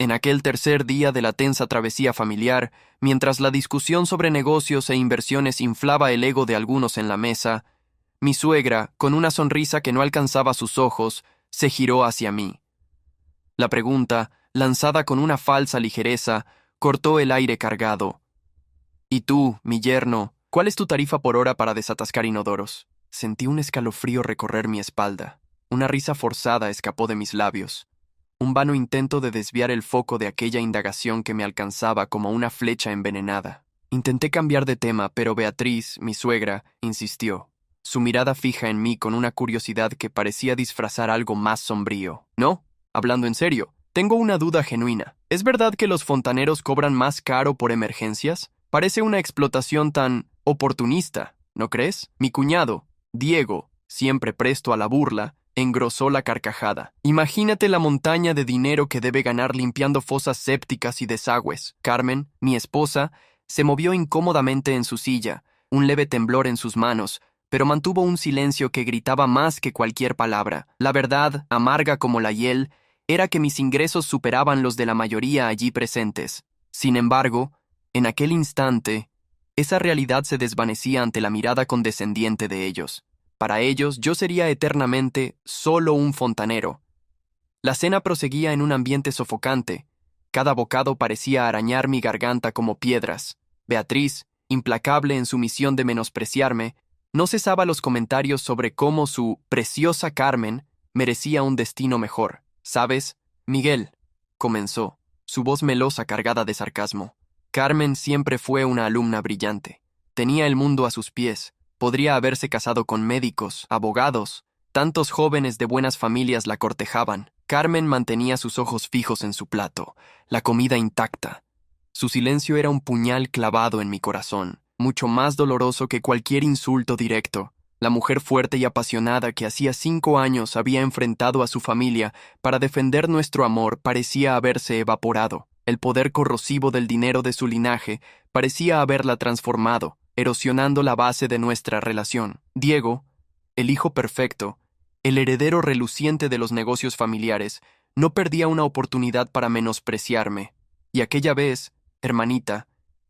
En aquel tercer día de la tensa travesía familiar, mientras la discusión sobre negocios e inversiones inflaba el ego de algunos en la mesa, mi suegra, con una sonrisa que no alcanzaba sus ojos, se giró hacia mí. La pregunta, lanzada con una falsa ligereza, cortó el aire cargado. «¿Y tú, mi yerno, cuál es tu tarifa por hora para desatascar inodoros?» Sentí un escalofrío recorrer mi espalda. Una risa forzada escapó de mis labios. Un vano intento de desviar el foco de aquella indagación que me alcanzaba como una flecha envenenada. Intenté cambiar de tema, pero Beatriz, mi suegra, insistió, su mirada fija en mí con una curiosidad que parecía disfrazar algo más sombrío. «No, hablando en serio, tengo una duda genuina. ¿Es verdad que los fontaneros cobran más caro por emergencias? Parece una explotación tan oportunista, ¿no crees?» Mi cuñado, Diego, siempre presto a la burla, engrosó la carcajada. «Imagínate la montaña de dinero que debe ganar limpiando fosas sépticas y desagües». Carmen, mi esposa, se movió incómodamente en su silla, un leve temblor en sus manos, pero mantuvo un silencio que gritaba más que cualquier palabra. La verdad, amarga como la hiel, era que mis ingresos superaban los de la mayoría allí presentes. Sin embargo, en aquel instante, esa realidad se desvanecía ante la mirada condescendiente de ellos. Para ellos, yo sería eternamente solo un fontanero. La cena proseguía en un ambiente sofocante. Cada bocado parecía arañar mi garganta como piedras. Beatriz, implacable en su misión de menospreciarme, no cesaba los comentarios sobre cómo su preciosa Carmen merecía un destino mejor. «¿Sabes, Miguel?», comenzó, su voz melosa cargada de sarcasmo. «Carmen siempre fue una alumna brillante. Tenía el mundo a sus pies. Podría haberse casado con médicos, abogados. Tantos jóvenes de buenas familias la cortejaban. Carmen mantenía sus ojos fijos en su plato, la comida intacta. Su silencio era un puñal clavado en mi corazón, mucho más doloroso que cualquier insulto directo. La mujer fuerte y apasionada que hacía 5 años había enfrentado a su familia para defender nuestro amor parecía haberse evaporado. El poder corrosivo del dinero de su linaje parecía haberla transformado, erosionando la base de nuestra relación. Diego, el hijo perfecto, el heredero reluciente de los negocios familiares, no perdía una oportunidad para menospreciarme. Y aquella vez, hermanita,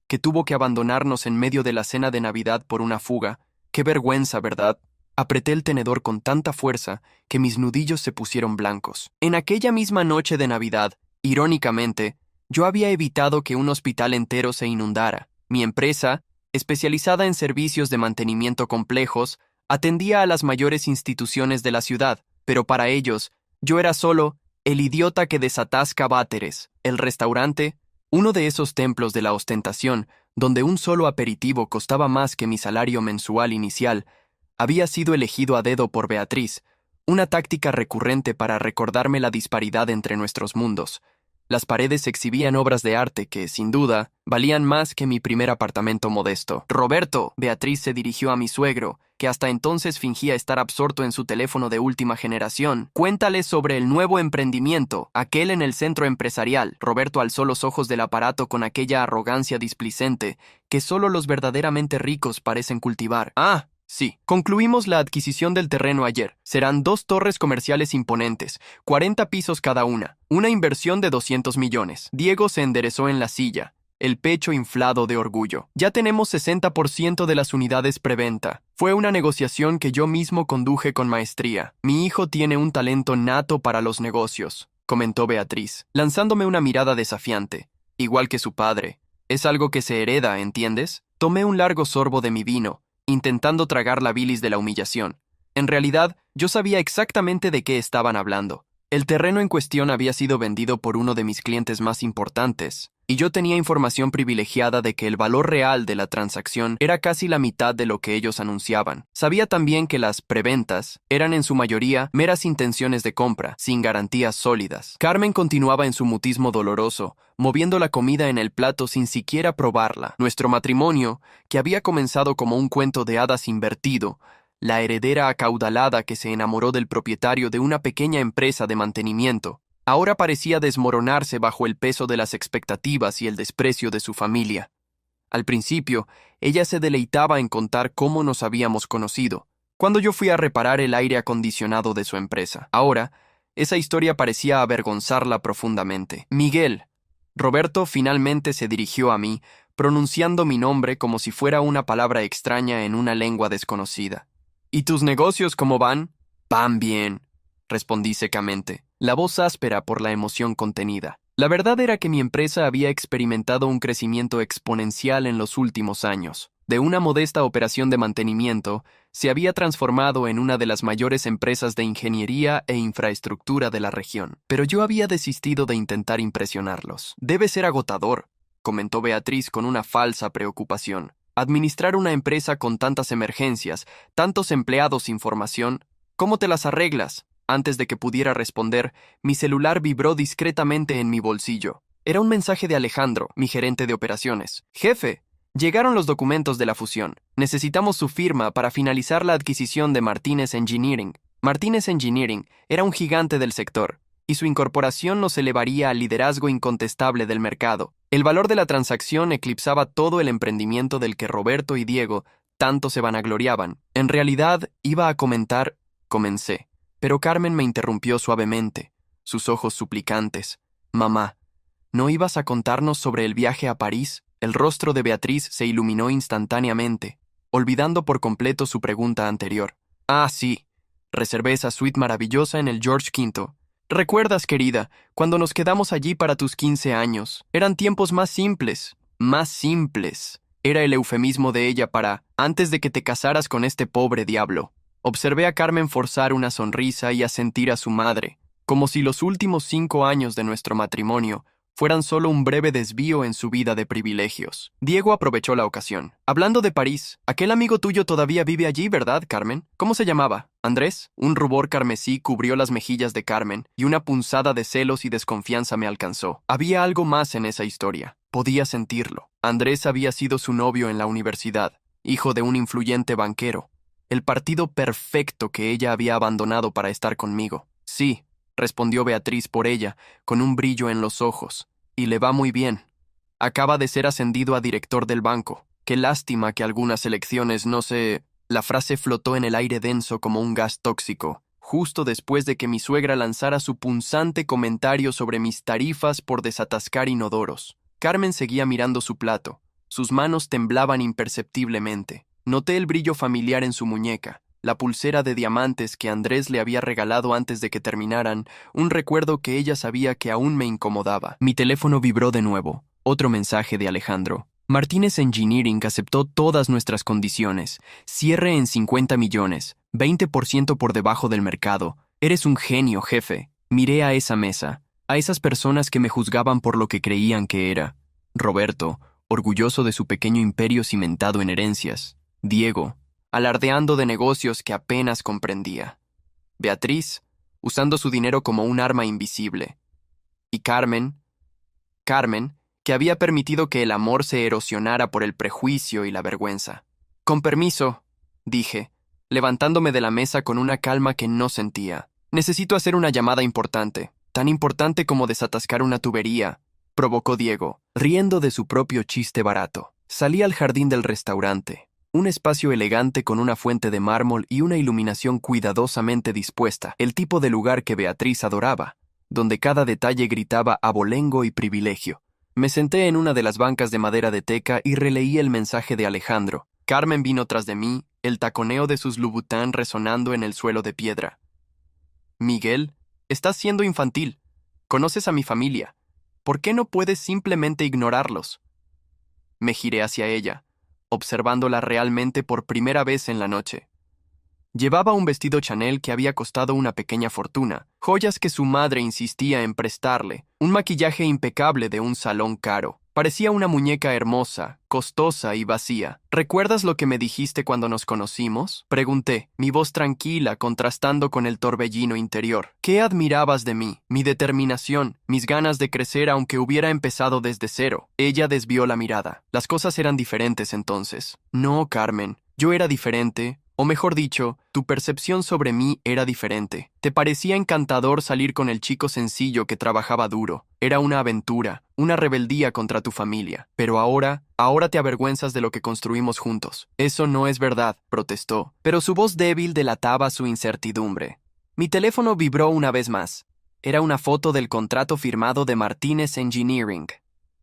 que tuvo que abandonarnos en medio de la cena de Navidad por una fuga, qué vergüenza, ¿verdad? Apreté el tenedor con tanta fuerza que mis nudillos se pusieron blancos. En aquella misma noche de Navidad, irónicamente, yo había evitado que un hospital entero se inundara. Mi empresa, especializada en servicios de mantenimiento complejos, atendía a las mayores instituciones de la ciudad, pero para ellos, yo era solo el idiota que desatasca váteres. El restaurante, uno de esos templos de la ostentación, donde un solo aperitivo costaba más que mi salario mensual inicial, había sido elegido a dedo por Beatriz, una táctica recurrente para recordarme la disparidad entre nuestros mundos. Las paredes exhibían obras de arte que, sin duda, valían más que mi primer apartamento modesto. «Roberto», Beatriz se dirigió a mi suegro, que hasta entonces fingía estar absorto en su teléfono de última generación. «Cuéntale sobre el nuevo emprendimiento, aquel en el centro empresarial». Roberto alzó los ojos del aparato con aquella arrogancia displicente que solo los verdaderamente ricos parecen cultivar. «Ah, sí, concluimos la adquisición del terreno ayer. Serán 2 torres comerciales imponentes, 40 pisos cada una inversión de 200 millones. Diego se enderezó en la silla, el pecho inflado de orgullo. «Ya tenemos 60% de las unidades preventa. Fue una negociación que yo mismo conduje con maestría. Mi hijo tiene un talento nato para los negocios», comentó Beatriz, lanzándome una mirada desafiante. «Igual que su padre. Es algo que se hereda, ¿entiendes?» Tomé un largo sorbo de mi vino, intentando tragar la bilis de la humillación. En realidad, yo sabía exactamente de qué estaban hablando. El terreno en cuestión había sido vendido por uno de mis clientes más importantes, y yo tenía información privilegiada de que el valor real de la transacción era casi la mitad de lo que ellos anunciaban. Sabía también que las preventas eran en su mayoría meras intenciones de compra, sin garantías sólidas. Carmen continuaba en su mutismo doloroso, moviendo la comida en el plato sin siquiera probarla. Nuestro matrimonio, que había comenzado como un cuento de hadas invertido, la heredera acaudalada que se enamoró del propietario de una pequeña empresa de mantenimiento, ahora parecía desmoronarse bajo el peso de las expectativas y el desprecio de su familia. Al principio, ella se deleitaba en contar cómo nos habíamos conocido, cuando yo fui a reparar el aire acondicionado de su empresa. Ahora, Esa historia parecía avergonzarla profundamente. Miguel. Roberto finalmente se dirigió a mí, pronunciando mi nombre como si fuera una palabra extraña en una lengua desconocida. ¿Y tus negocios cómo van? Van bien, respondí secamente, la voz áspera por la emoción contenida. La verdad era que mi empresa había experimentado un crecimiento exponencial en los últimos años. De una modesta operación de mantenimiento, se había transformado en una de las mayores empresas de ingeniería e infraestructura de la región. Pero yo había desistido de intentar impresionarlos. Debe ser agotador, comentó Beatriz con una falsa preocupación. Administrar una empresa con tantas emergencias, tantos empleados sin formación, ¿cómo te las arreglas? Antes de que pudiera responder, mi celular vibró discretamente en mi bolsillo. Era un mensaje de Alejandro, mi gerente de operaciones. Jefe, llegaron los documentos de la fusión. Necesitamos su firma para finalizar la adquisición de Martínez Engineering. Martínez Engineering era un gigante del sector, y su incorporación nos elevaría al liderazgo incontestable del mercado. El valor de la transacción eclipsaba todo el emprendimiento del que Roberto y Diego tanto se vanagloriaban. En realidad, iba a comencé. Pero Carmen me interrumpió suavemente, sus ojos suplicantes. Mamá, ¿no ibas a contarnos sobre el viaje a París? El rostro de Beatriz se iluminó instantáneamente, olvidando por completo su pregunta anterior. Ah, sí, reservé esa suite maravillosa en el George V. ¿Recuerdas, querida, cuando nos quedamos allí para tus 15 años? Eran tiempos más simples, más simples. Era el eufemismo de ella para antes de que te casaras con este pobre diablo. Observé a Carmen forzar una sonrisa y asentir a su madre, como si los últimos 5 años de nuestro matrimonio fueran solo un breve desvío en su vida de privilegios. Diego aprovechó la ocasión. Hablando de París, aquel amigo tuyo todavía vive allí, ¿verdad, Carmen? ¿Cómo se llamaba? ¿Andrés? Un rubor carmesí cubrió las mejillas de Carmen y una punzada de celos y desconfianza me alcanzó. Había algo más en esa historia. Podía sentirlo. Andrés había sido su novio en la universidad, hijo de un influyente banquero. El partido perfecto que ella había abandonado para estar conmigo. Sí, respondió Beatriz por ella, con un brillo en los ojos. Y le va muy bien. Acaba de ser ascendido a director del banco. Qué lástima que algunas elecciones no se... La frase flotó en el aire denso como un gas tóxico, justo después de que mi suegra lanzara su punzante comentario sobre mis tarifas por desatascar inodoros. Carmen seguía mirando su plato. Sus manos temblaban imperceptiblemente. Noté el brillo familiar en su muñeca, la pulsera de diamantes que Andrés le había regalado antes de que terminaran, un recuerdo que ella sabía que aún me incomodaba. Mi teléfono vibró de nuevo. Otro mensaje de Alejandro. Martínez Engineering aceptó todas nuestras condiciones. Cierre en 50 millones, 20% por debajo del mercado. Eres un genio, jefe. Miré a esa mesa, a esas personas que me juzgaban por lo que creían que era. Roberto, orgulloso de su pequeño imperio cimentado en herencias. Diego, alardeando de negocios que apenas comprendía. Beatriz, usando su dinero como un arma invisible. Y Carmen, que había permitido que el amor se erosionara por el prejuicio y la vergüenza. Con permiso, dije, levantándome de la mesa con una calma que no sentía. Necesito hacer una llamada importante, tan importante como desatascar una tubería, provocó Diego, riendo de su propio chiste barato. Salí al jardín del restaurante. Un espacio elegante con una fuente de mármol y una iluminación cuidadosamente dispuesta, el tipo de lugar que Beatriz adoraba, donde cada detalle gritaba abolengo y privilegio. Me senté en una de las bancas de madera de teca y releí el mensaje de Alejandro. Carmen vino tras de mí, el taconeo de sus Louboutin resonando en el suelo de piedra. Miguel, estás siendo infantil. Conoces a mi familia. ¿Por qué no puedes simplemente ignorarlos? Me giré hacia ella, observándola realmente por primera vez en la noche. Llevaba un vestido Chanel que había costado una pequeña fortuna, joyas que su madre insistía en prestarle, un maquillaje impecable de un salón caro. Parecía una muñeca hermosa, costosa y vacía. ¿Recuerdas lo que me dijiste cuando nos conocimos? Pregunté, mi voz tranquila contrastando con el torbellino interior. ¿Qué admirabas de mí? Mi determinación, mis ganas de crecer aunque hubiera empezado desde cero. Ella desvió la mirada. Las cosas eran diferentes entonces. No, Carmen, yo era diferente. O mejor dicho, tu percepción sobre mí era diferente. Te parecía encantador salir con el chico sencillo que trabajaba duro. Era una aventura, una rebeldía contra tu familia. Pero ahora te avergüenzas de lo que construimos juntos. Eso no es verdad, protestó. Pero su voz débil delataba su incertidumbre. Mi teléfono vibró una vez más. Era una foto del contrato firmado de Martínez Engineering.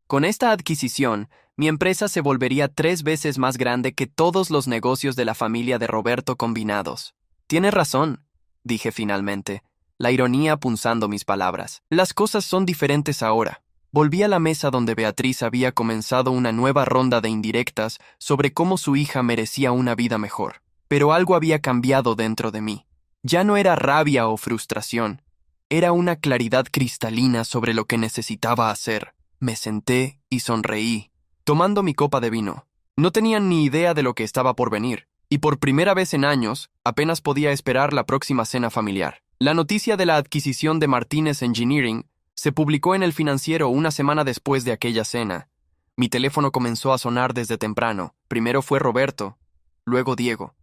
Con esta adquisición, mi empresa se volvería 3 veces más grande que todos los negocios de la familia de Roberto combinados. Tienes razón, dije finalmente, la ironía punzando mis palabras. Las cosas son diferentes ahora. Volví a la mesa donde Beatriz había comenzado una nueva ronda de indirectas sobre cómo su hija merecía una vida mejor. Pero algo había cambiado dentro de mí. Ya no era rabia o frustración. Era una claridad cristalina sobre lo que necesitaba hacer. Me senté y sonreí, tomando mi copa de vino. No tenía ni idea de lo que estaba por venir, y por primera vez en años, apenas podía esperar la próxima cena familiar. La noticia de la adquisición de Martínez Engineering se publicó en El Financiero una semana después de aquella cena. Mi teléfono comenzó a sonar desde temprano. Primero fue Roberto, luego Diego.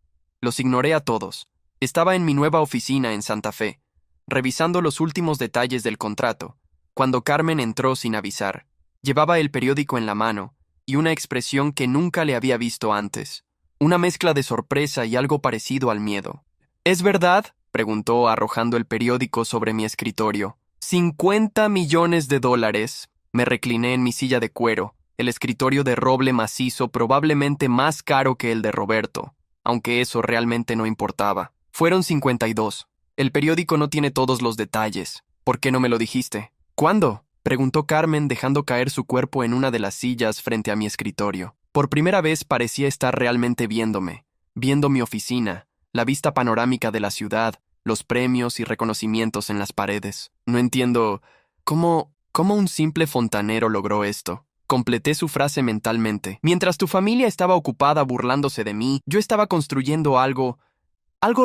Los ignoré a todos. Estaba en mi nueva oficina en Santa Fe, revisando los últimos detalles del contrato, cuando Carmen entró sin avisar. Llevaba el periódico en la mano y una expresión que nunca le había visto antes. Una mezcla de sorpresa y algo parecido al miedo. ¿Es verdad?, preguntó arrojando el periódico sobre mi escritorio. $50 millones. Me recliné en mi silla de cuero, el escritorio de roble macizo probablemente más caro que el de Roberto, aunque eso realmente no importaba. Fueron 52. El periódico no tiene todos los detalles. ¿Por qué no me lo dijiste? ¿Cuándo?, preguntó Carmen dejando caer su cuerpo en una de las sillas frente a mi escritorio. Por primera vez parecía estar realmente viéndome, viendo mi oficina, la vista panorámica de la ciudad, los premios y reconocimientos en las paredes. No entiendo cómo un simple fontanero logró esto. Completé su frase mentalmente. Mientras tu familia estaba ocupada burlándose de mí, yo estaba construyendo algo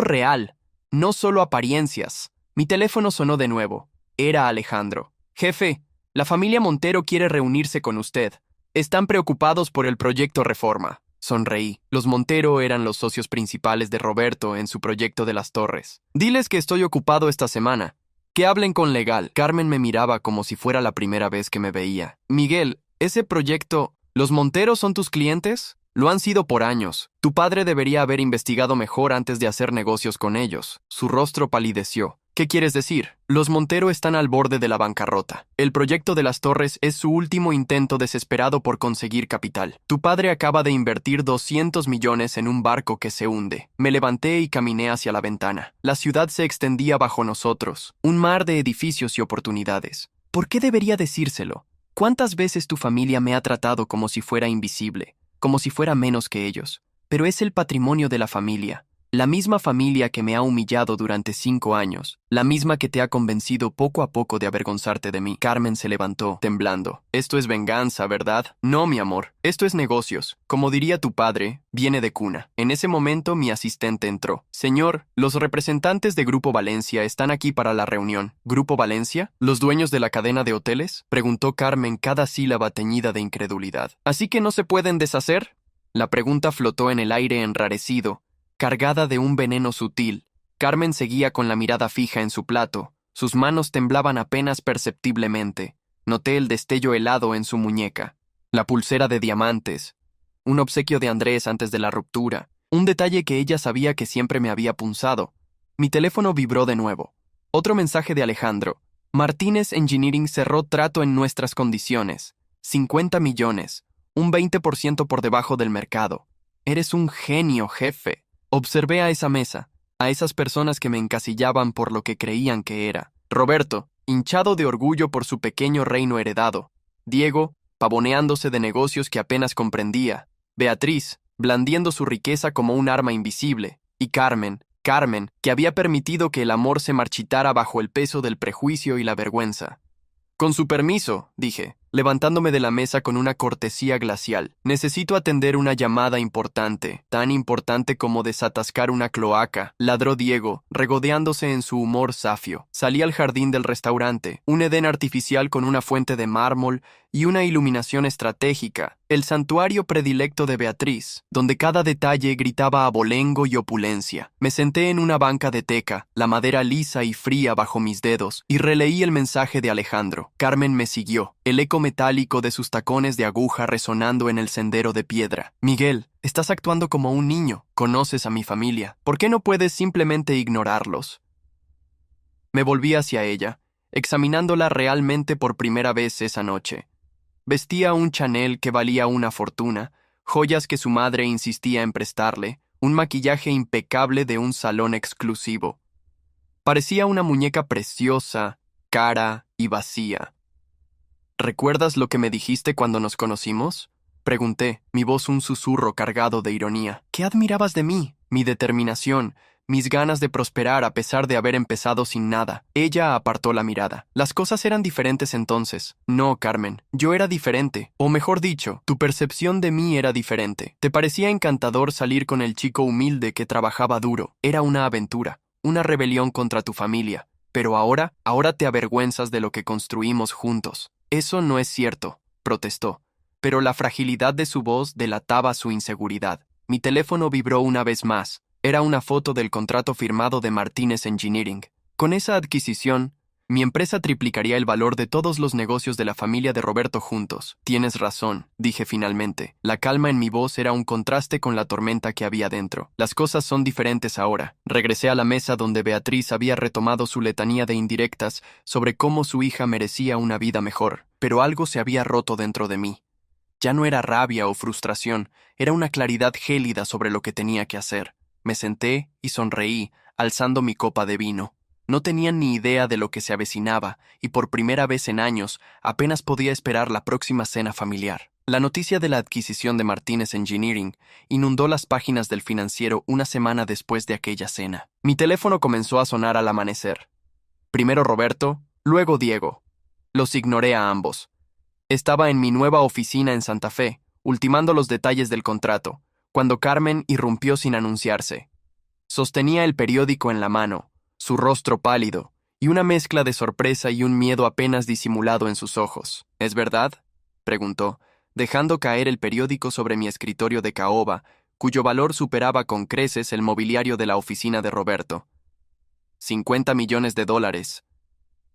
real, no solo apariencias. Mi teléfono sonó de nuevo. Era Alejandro. Jefe, la familia Montero quiere reunirse con usted. Están preocupados por el proyecto Reforma. Sonreí. Los Montero eran los socios principales de Roberto en su proyecto de las torres. Diles que estoy ocupado esta semana. Que hablen con legal. Carmen me miraba como si fuera la primera vez que me veía. Miguel, ese proyecto... ¿Los Montero son tus clientes? Lo han sido por años. Tu padre debería haber investigado mejor antes de hacer negocios con ellos. Su rostro palideció. ¿Qué quieres decir? Los Montero están al borde de la bancarrota. El proyecto de las torres es su último intento desesperado por conseguir capital. Tu padre acaba de invertir 200 millones en un barco que se hunde. Me levanté y caminé hacia la ventana. La ciudad se extendía bajo nosotros, un mar de edificios y oportunidades. ¿Por qué debería decírselo? ¿Cuántas veces tu familia me ha tratado como si fuera invisible, como si fuera menos que ellos? Pero es el patrimonio de la familia. La misma familia que me ha humillado durante 5 años, la misma que te ha convencido poco a poco de avergonzarte de mí. Carmen se levantó, temblando. Esto es venganza, ¿verdad? No, mi amor. Esto es negocios. Como diría tu padre, viene de cuna. En ese momento mi asistente entró. Señor, los representantes de Grupo Valencia están aquí para la reunión. ¿Grupo Valencia? ¿Los dueños de la cadena de hoteles?, preguntó Carmen, cada sílaba teñida de incredulidad. ¿Así que no se pueden deshacer? La pregunta flotó en el aire enrarecido, cargada de un veneno sutil. Carmen seguía con la mirada fija en su plato. Sus manos temblaban apenas perceptiblemente. Noté el destello helado en su muñeca. La pulsera de diamantes. Un obsequio de Andrés antes de la ruptura. Un detalle que ella sabía que siempre me había punzado. Mi teléfono vibró de nuevo. Otro mensaje de Alejandro. Martínez Engineering cerró trato en nuestras condiciones. 50 millones. Un 20% por debajo del mercado. Eres un genio, jefe. Observé a esa mesa, a esas personas que me encasillaban por lo que creían que era. Roberto, hinchado de orgullo por su pequeño reino heredado. Diego, pavoneándose de negocios que apenas comprendía. Beatriz, blandiendo su riqueza como un arma invisible. Y Carmen, que había permitido que el amor se marchitara bajo el peso del prejuicio y la vergüenza. Con su permiso, dije, levantándome de la mesa con una cortesía glacial. Necesito atender una llamada importante, tan importante como desatascar una cloaca, ladró Diego, regodeándose en su humor zafio. Salí al jardín del restaurante, un edén artificial con una fuente de mármol y una iluminación estratégica, el santuario predilecto de Beatriz, donde cada detalle gritaba abolengo y opulencia. Me senté en una banca de teca, la madera lisa y fría bajo mis dedos, y releí el mensaje de Alejandro. Carmen me siguió, el eco metálico de sus tacones de aguja resonando en el sendero de piedra. Miguel, estás actuando como un niño. Conoces a mi familia. ¿Por qué no puedes simplemente ignorarlos? Me volví hacia ella. examinándola realmente por primera vez esa noche. Vestía un Chanel que valía una fortuna, joyas que su madre insistía en prestarle, un maquillaje impecable de un salón exclusivo. Parecía una muñeca preciosa, cara y vacía. ¿Recuerdas lo que me dijiste cuando nos conocimos? Pregunté, mi voz un susurro cargado de ironía. ¿Qué admirabas de mí? Mi determinación, mis ganas de prosperar a pesar de haber empezado sin nada. Ella apartó la mirada. Las cosas eran diferentes entonces. No, Carmen, yo era diferente. O mejor dicho, tu percepción de mí era diferente. Te parecía encantador salir con el chico humilde que trabajaba duro. Era una aventura, una rebelión contra tu familia. Pero ahora te avergüenzas de lo que construimos juntos. Eso no es cierto, protestó. Pero la fragilidad de su voz delataba su inseguridad. Mi teléfono vibró una vez más. Era una foto del contrato firmado de Martínez Engineering. Con esa adquisición, mi empresa triplicaría el valor de todos los negocios de la familia de Roberto juntos. Tienes razón, dije finalmente. La calma en mi voz era un contraste con la tormenta que había dentro. Las cosas son diferentes ahora. Regresé a la mesa donde Beatriz había retomado su letanía de indirectas sobre cómo su hija merecía una vida mejor. Pero algo se había roto dentro de mí. Ya no era rabia o frustración, era una claridad gélida sobre lo que tenía que hacer. Me senté y sonreí, alzando mi copa de vino. No tenía ni idea de lo que se avecinaba, y por primera vez en años apenas podía esperar la próxima cena familiar. La noticia de la adquisición de Martínez Engineering inundó las páginas del Financiero una semana después de aquella cena. Mi teléfono comenzó a sonar al amanecer. Primero Roberto, luego Diego. Los ignoré a ambos. Estaba en mi nueva oficina en Santa Fe, ultimando los detalles del contrato, cuando Carmen irrumpió sin anunciarse. Sostenía el periódico en la mano, su rostro pálido, y una mezcla de sorpresa y un miedo apenas disimulado en sus ojos. ¿Es verdad?, preguntó, dejando caer el periódico sobre mi escritorio de caoba, cuyo valor superaba con creces el mobiliario de la oficina de Roberto. 50 millones de dólares.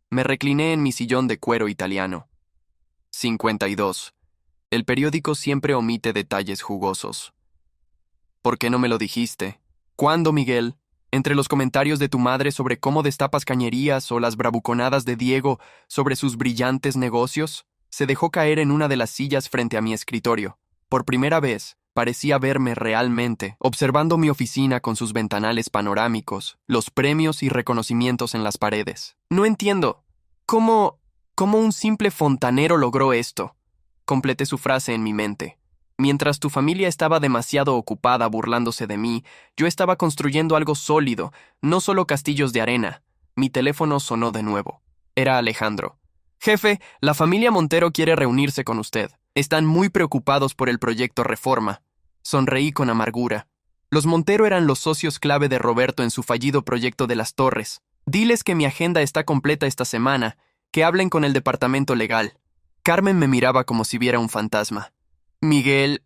Me recliné en mi sillón de cuero italiano. 52. El periódico siempre omite detalles jugosos. ¿Por qué no me lo dijiste? ¿Cuándo, Miguel? Entre los comentarios de tu madre sobre cómo destapas cañerías o las bravuconadas de Diego sobre sus brillantes negocios, se dejó caer en una de las sillas frente a mi escritorio. Por primera vez, parecía verme realmente, observando mi oficina con sus ventanales panorámicos, los premios y reconocimientos en las paredes. No entiendo. ¿Cómo un simple fontanero logró esto? Completé su frase en mi mente. Mientras tu familia estaba demasiado ocupada burlándose de mí, yo estaba construyendo algo sólido, no solo castillos de arena. Mi teléfono sonó de nuevo. Era Alejandro. Jefe, la familia Montero quiere reunirse con usted. Están muy preocupados por el proyecto Reforma. Sonreí con amargura. Los Montero eran los socios clave de Roberto en su fallido proyecto de las Torres. Diles que mi agenda está completa esta semana, que hablen con el departamento legal. Carmen me miraba como si viera un fantasma. Miguel,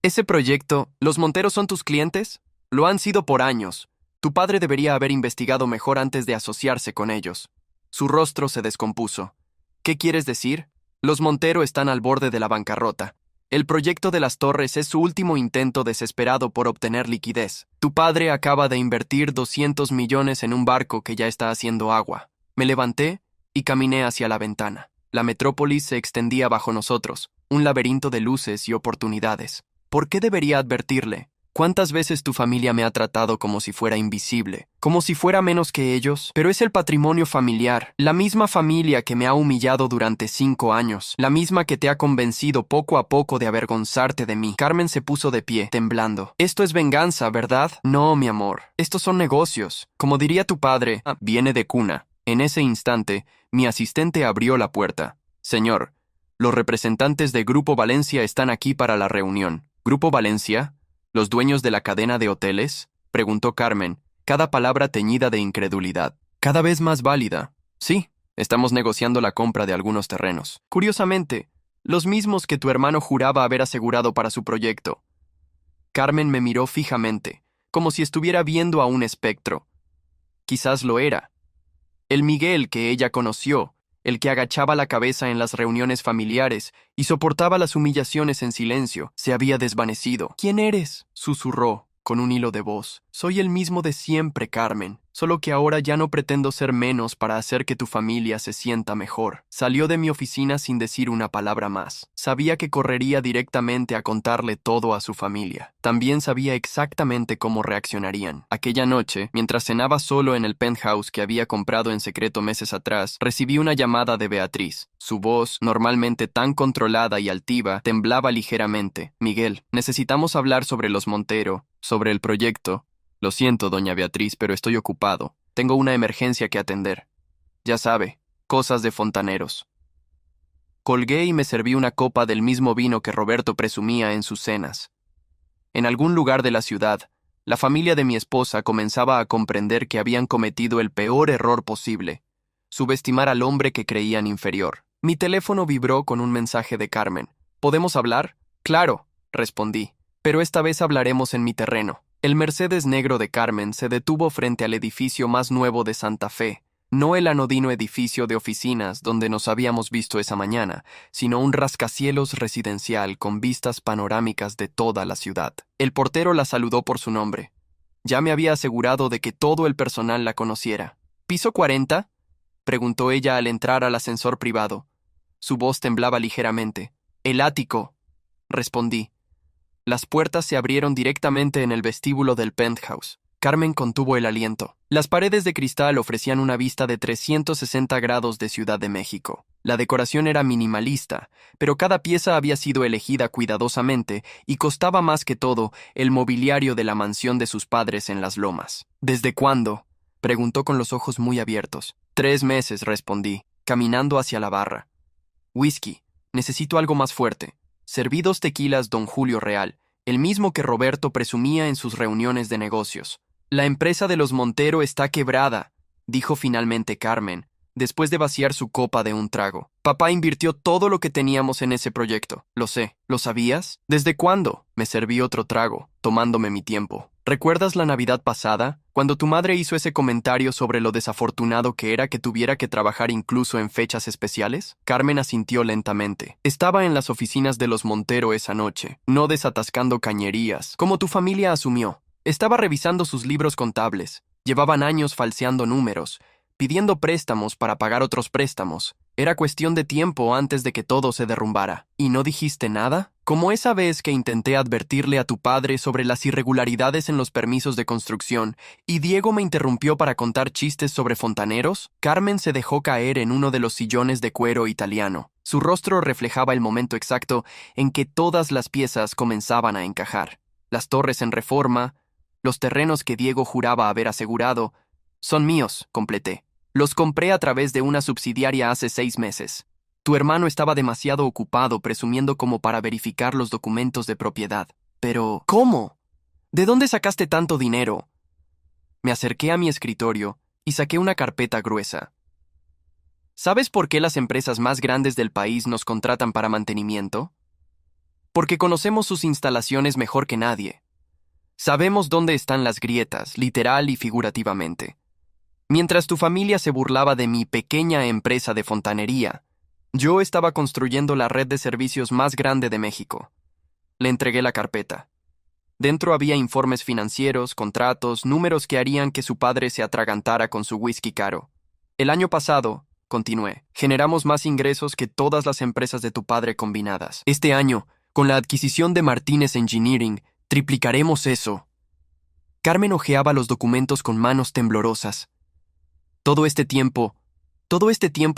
ese proyecto, ¿los Monteros son tus clientes? Lo han sido por años. Tu padre debería haber investigado mejor antes de asociarse con ellos. Su rostro se descompuso. ¿Qué quieres decir? Los Montero están al borde de la bancarrota. El proyecto de las Torres es su último intento desesperado por obtener liquidez. Tu padre acaba de invertir 200 millones en un barco que ya está haciendo agua. Me levanté y caminé hacia la ventana. La metrópolis se extendía bajo nosotros, un laberinto de luces y oportunidades. ¿Por qué debería advertirle? ¿Cuántas veces tu familia me ha tratado como si fuera invisible? Como si fuera menos que ellos. Pero es el patrimonio familiar, la misma familia que me ha humillado durante 5 años, la misma que te ha convencido poco a poco de avergonzarte de mí. Carmen se puso de pie, temblando. Esto es venganza, ¿verdad? No, mi amor. Estos son negocios. Como diría tu padre, viene de cuna. En ese instante, mi asistente abrió la puerta. Señor, los representantes de Grupo Valencia están aquí para la reunión. ¿Grupo Valencia? ¿Los dueños de la cadena de hoteles?, preguntó Carmen, cada palabra teñida de incredulidad. Cada vez más válida. Sí, estamos negociando la compra de algunos terrenos. Curiosamente, los mismos que tu hermano juraba haber asegurado para su proyecto. Carmen me miró fijamente, como si estuviera viendo a un espectro. Quizás lo era. El Miguel que ella conoció, el que agachaba la cabeza en las reuniones familiares y soportaba las humillaciones en silencio, se había desvanecido. ¿Quién eres?, susurró, con un hilo de voz. Soy el mismo de siempre, Carmen. solo que ahora ya no pretendo ser menos para hacer que tu familia se sienta mejor. Salió de mi oficina sin decir una palabra más. Sabía que correría directamente a contarle todo a su familia. También sabía exactamente cómo reaccionarían. Aquella noche, mientras cenaba solo en el penthouse que había comprado en secreto meses atrás, recibí una llamada de Beatriz. Su voz, normalmente tan controlada y altiva, temblaba ligeramente. Miguel, necesitamos hablar sobre los Montero, sobre el proyecto. Lo siento, doña Beatriz, pero estoy ocupado. Tengo una emergencia que atender. Ya sabe, cosas de fontaneros. Colgué y me serví una copa del mismo vino que Roberto presumía en sus cenas. En algún lugar de la ciudad, la familia de mi esposa comenzaba a comprender que habían cometido el peor error posible: subestimar al hombre que creían inferior. Mi teléfono vibró con un mensaje de Carmen. ¿Podemos hablar? Claro, respondí, pero esta vez hablaremos en mi terreno. El Mercedes negro de Carmen se detuvo frente al edificio más nuevo de Santa Fe, no el anodino edificio de oficinas donde nos habíamos visto esa mañana, sino un rascacielos residencial con vistas panorámicas de toda la ciudad. El portero la saludó por su nombre. Ya me había asegurado de que todo el personal la conociera. ¿Piso 40? Preguntó ella al entrar al ascensor privado. Su voz temblaba ligeramente. El ático, respondí. Las puertas se abrieron directamente en el vestíbulo del penthouse. Carmen contuvo el aliento. Las paredes de cristal ofrecían una vista de 360 grados de Ciudad de México. La decoración era minimalista, pero cada pieza había sido elegida cuidadosamente y costaba más que todo el mobiliario de la mansión de sus padres en Las Lomas. ¿Desde cuándo?, preguntó con los ojos muy abiertos. 3 meses, respondí, caminando hacia la barra. Whisky. Necesito algo más fuerte. Serví 2 tequilas Don Julio Real, el mismo que Roberto presumía en sus reuniones de negocios. La empresa de los Montero está quebrada, dijo finalmente Carmen, después de vaciar su copa de un trago. Papá invirtió todo lo que teníamos en ese proyecto. Lo sé. ¿Lo sabías? ¿Desde cuándo? Me serví otro trago, tomándome mi tiempo. ¿Recuerdas la Navidad pasada, cuando tu madre hizo ese comentario sobre lo desafortunado que era que tuviera que trabajar incluso en fechas especiales? Carmen asintió lentamente. Estaba en las oficinas de los Montero esa noche, no desatascando cañerías, como tu familia asumió. Estaba revisando sus libros contables. Llevaban años falseando números, pidiendo préstamos para pagar otros préstamos. Era cuestión de tiempo antes de que todo se derrumbara. ¿Y no dijiste nada? Como esa vez que intenté advertirle a tu padre sobre las irregularidades en los permisos de construcción y Diego me interrumpió para contar chistes sobre fontaneros. Carmen se dejó caer en uno de los sillones de cuero italiano. Su rostro reflejaba el momento exacto en que todas las piezas comenzaban a encajar. Las torres en reforma, los terrenos que Diego juraba haber asegurado. Son míos, completé. Los compré a través de una subsidiaria hace 6 meses. Tu hermano estaba demasiado ocupado presumiendo como para verificar los documentos de propiedad. Pero, ¿cómo? ¿De dónde sacaste tanto dinero? Me acerqué a mi escritorio y saqué una carpeta gruesa. ¿Sabes por qué las empresas más grandes del país nos contratan para mantenimiento? Porque conocemos sus instalaciones mejor que nadie. Sabemos dónde están las grietas, literal y figurativamente. Mientras tu familia se burlaba de mi pequeña empresa de fontanería, yo estaba construyendo la red de servicios más grande de México. Le entregué la carpeta. Dentro había informes financieros, contratos, números que harían que su padre se atragantara con su whisky caro. El año pasado, continué, generamos más ingresos que todas las empresas de tu padre combinadas. Este año, con la adquisición de Martínez Engineering, triplicaremos eso. Carmen hojeaba los documentos con manos temblorosas. Todo este tiempo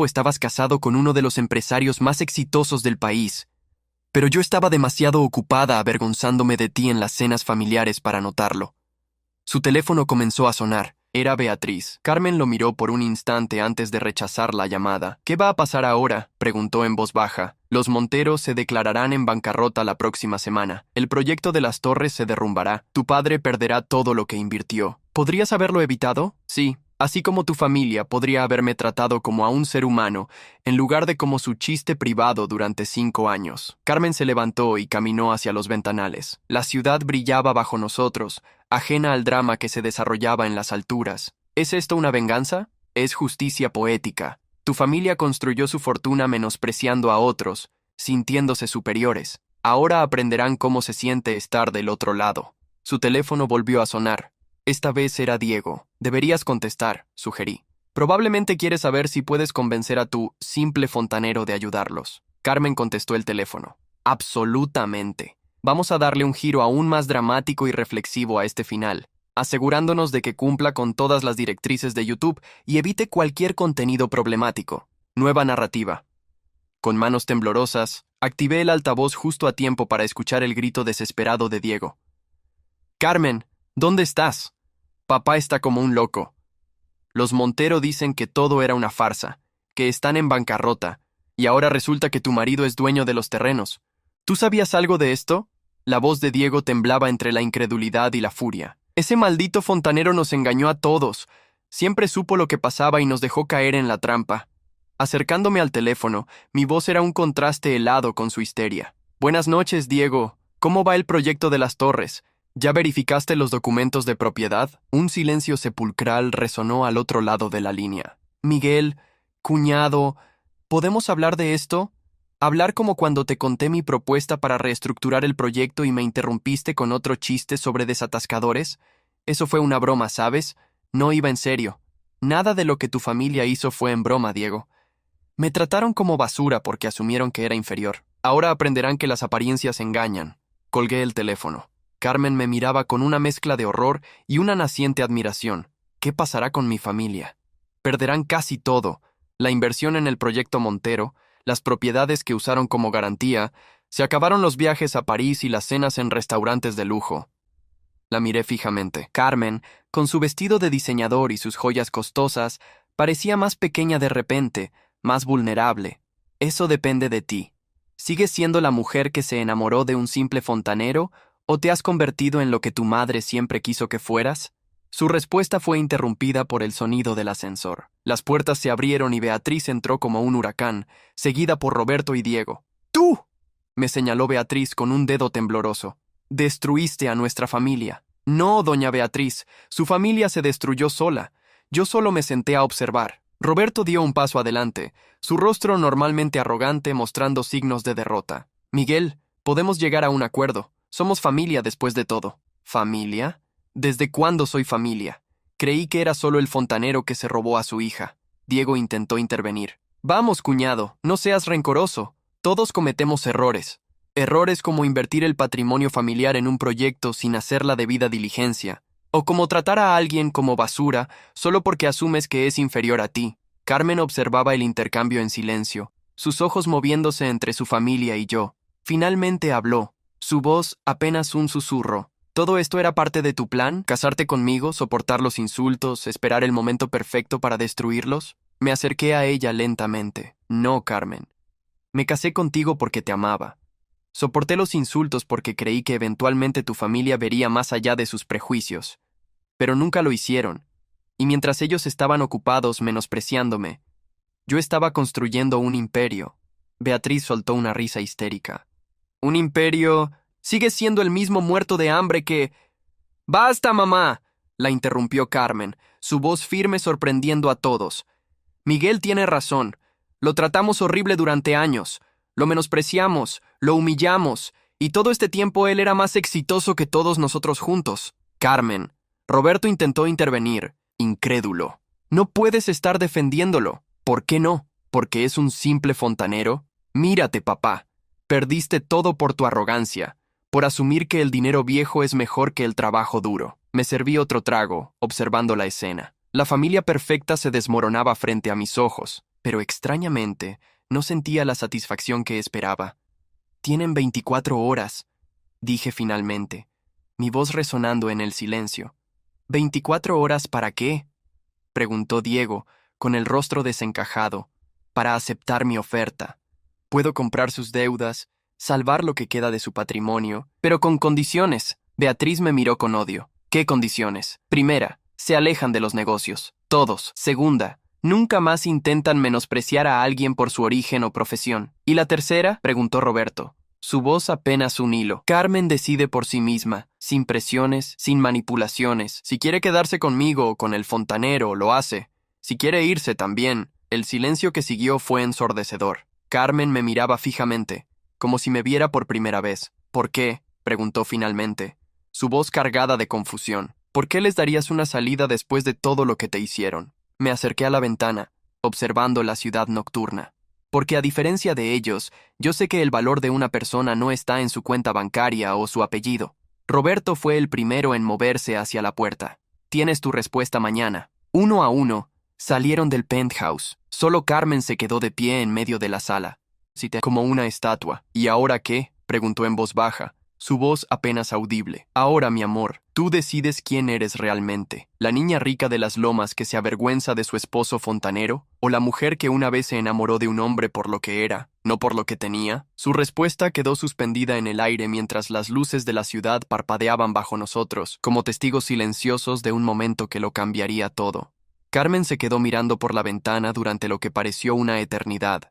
estabas casado con uno de los empresarios más exitosos del país, pero yo estaba demasiado ocupada avergonzándome de ti en las cenas familiares para notarlo. Su teléfono comenzó a sonar. Era Beatriz. Carmen lo miró por un instante antes de rechazar la llamada. ¿Qué va a pasar ahora?, preguntó en voz baja. Los Monteros se declararán en bancarrota la próxima semana. El proyecto de las torres se derrumbará. Tu padre perderá todo lo que invirtió. ¿Podrías haberlo evitado? Sí. Así como tu familia podría haberme tratado como a un ser humano, en lugar de como su chiste privado durante 5 años. Carmen se levantó y caminó hacia los ventanales. La ciudad brillaba bajo nosotros, ajena al drama que se desarrollaba en las alturas. ¿Es esto una venganza? Es justicia poética. Tu familia construyó su fortuna menospreciando a otros, sintiéndose superiores. Ahora aprenderán cómo se siente estar del otro lado. Su teléfono volvió a sonar. Esta vez era Diego. Deberías contestar, sugerí. Probablemente quieres saber si puedes convencer a tu simple fontanero de ayudarlos. Carmen contestó el teléfono. Absolutamente. Vamos a darle un giro aún más dramático y reflexivo a este final, asegurándonos de que cumpla con todas las directrices de YouTube y evite cualquier contenido problemático. Nueva narrativa. Con manos temblorosas, activé el altavoz justo a tiempo para escuchar el grito desesperado de Diego. «Carmen, ¿dónde estás? Papá está como un loco. Los Montero dicen que todo era una farsa, que están en bancarrota, y ahora resulta que tu marido es dueño de los terrenos. ¿Tú sabías algo de esto?» La voz de Diego temblaba entre la incredulidad y la furia. «Ese maldito fontanero nos engañó a todos. Siempre supo lo que pasaba y nos dejó caer en la trampa». Acercándome al teléfono, mi voz era un contraste helado con su histeria. «Buenas noches, Diego. ¿Cómo va el proyecto de las torres? ¿Ya verificaste los documentos de propiedad?» Un silencio sepulcral resonó al otro lado de la línea. «Miguel, cuñado, ¿podemos hablar de esto? Hablar como cuando te conté mi propuesta para reestructurar el proyecto y me interrumpiste con otro chiste sobre desatascadores. Eso fue una broma, ¿sabes? No iba en serio. Nada de lo que tu familia hizo fue en broma, Diego. Me trataron como basura porque asumieron que era inferior. Ahora aprenderán que las apariencias engañan». Colgué el teléfono. Carmen me miraba con una mezcla de horror y una naciente admiración. ¿Qué pasará con mi familia? Perderán casi todo. La inversión en el proyecto Montero, las propiedades que usaron como garantía, se acabaron los viajes a París y las cenas en restaurantes de lujo. La miré fijamente. Carmen, con su vestido de diseñador y sus joyas costosas, parecía más pequeña de repente, más vulnerable. Eso depende de ti. ¿Sigues siendo la mujer que se enamoró de un simple fontanero o te has convertido en lo que tu madre siempre quiso que fueras? Su respuesta fue interrumpida por el sonido del ascensor. Las puertas se abrieron y Beatriz entró como un huracán, seguida por Roberto y Diego. «¡Tú!», me señaló Beatriz con un dedo tembloroso. «Destruiste a nuestra familia». «No, doña Beatriz, su familia se destruyó sola. Yo solo me senté a observar». Roberto dio un paso adelante, su rostro normalmente arrogante mostrando signos de derrota. «Miguel, podemos llegar a un acuerdo. Somos familia después de todo». «¿Familia? ¿Desde cuándo soy familia? Creí que era solo el fontanero que se robó a su hija». Diego intentó intervenir. «Vamos, cuñado, no seas rencoroso. Todos cometemos errores. Errores como invertir el patrimonio familiar en un proyecto sin hacer la debida diligencia. O como tratar a alguien como basura solo porque asumes que es inferior a ti». Carmen observaba el intercambio en silencio, sus ojos moviéndose entre su familia y yo. Finalmente habló, su voz apenas un susurro. ¿Todo esto era parte de tu plan? ¿Casarte conmigo, soportar los insultos, esperar el momento perfecto para destruirlos? Me acerqué a ella lentamente. «No, Carmen. Me casé contigo porque te amaba. Soporté los insultos porque creí que eventualmente tu familia vería más allá de sus prejuicios. Pero nunca lo hicieron. Y mientras ellos estaban ocupados menospreciándome, yo estaba construyendo un imperio». Beatriz soltó una risa histérica. «¿Un imperio? Sigues siendo el mismo muerto de hambre que...» «¡Basta, mamá!», la interrumpió Carmen, su voz firme sorprendiendo a todos. «Miguel tiene razón. Lo tratamos horrible durante años. Lo menospreciamos, lo humillamos, y todo este tiempo él era más exitoso que todos nosotros juntos». «Carmen». Roberto intentó intervenir, incrédulo. «No puedes estar defendiéndolo». «¿Por qué no? ¿Porque es un simple fontanero? Mírate, papá. Perdiste todo por tu arrogancia, por asumir que el dinero viejo es mejor que el trabajo duro». Me serví otro trago, observando la escena. La familia perfecta se desmoronaba frente a mis ojos, pero extrañamente no sentía la satisfacción que esperaba. «Tienen 24 horas», dije finalmente, mi voz resonando en el silencio. «¿24 horas para qué?», preguntó Diego, con el rostro desencajado. «Para aceptar mi oferta. Puedo comprar sus deudas, salvar lo que queda de su patrimonio, pero con condiciones». Beatriz me miró con odio. «¿Qué condiciones? Primera, se alejan de los negocios. Todos. Segunda, nunca más intentan menospreciar a alguien por su origen o profesión. ¿Y la tercera?», preguntó Roberto. Su voz apenas un hilo. «Carmen decide por sí misma, sin presiones, sin manipulaciones. Si quiere quedarse conmigo o con el fontanero, lo hace. Si quiere irse también». El silencio que siguió fue ensordecedor. Carmen me miraba fijamente, como si me viera por primera vez. «¿Por qué?», preguntó finalmente, su voz cargada de confusión. ¿Por qué les darías una salida después de todo lo que te hicieron? Me acerqué a la ventana, observando la ciudad nocturna. Porque a diferencia de ellos, yo sé que el valor de una persona no está en su cuenta bancaria o su apellido. Roberto fue el primero en moverse hacia la puerta. Tienes tu respuesta mañana. Uno a uno, salieron del penthouse. Solo Carmen se quedó de pie en medio de la sala, como una estatua. ¿Y ahora qué?, preguntó en voz baja, su voz apenas audible. Ahora, mi amor, tú decides quién eres realmente. ¿La niña rica de las lomas que se avergüenza de su esposo fontanero? ¿O la mujer que una vez se enamoró de un hombre por lo que era, no por lo que tenía? Su respuesta quedó suspendida en el aire mientras las luces de la ciudad parpadeaban bajo nosotros, como testigos silenciosos de un momento que lo cambiaría todo. Carmen se quedó mirando por la ventana durante lo que pareció una eternidad.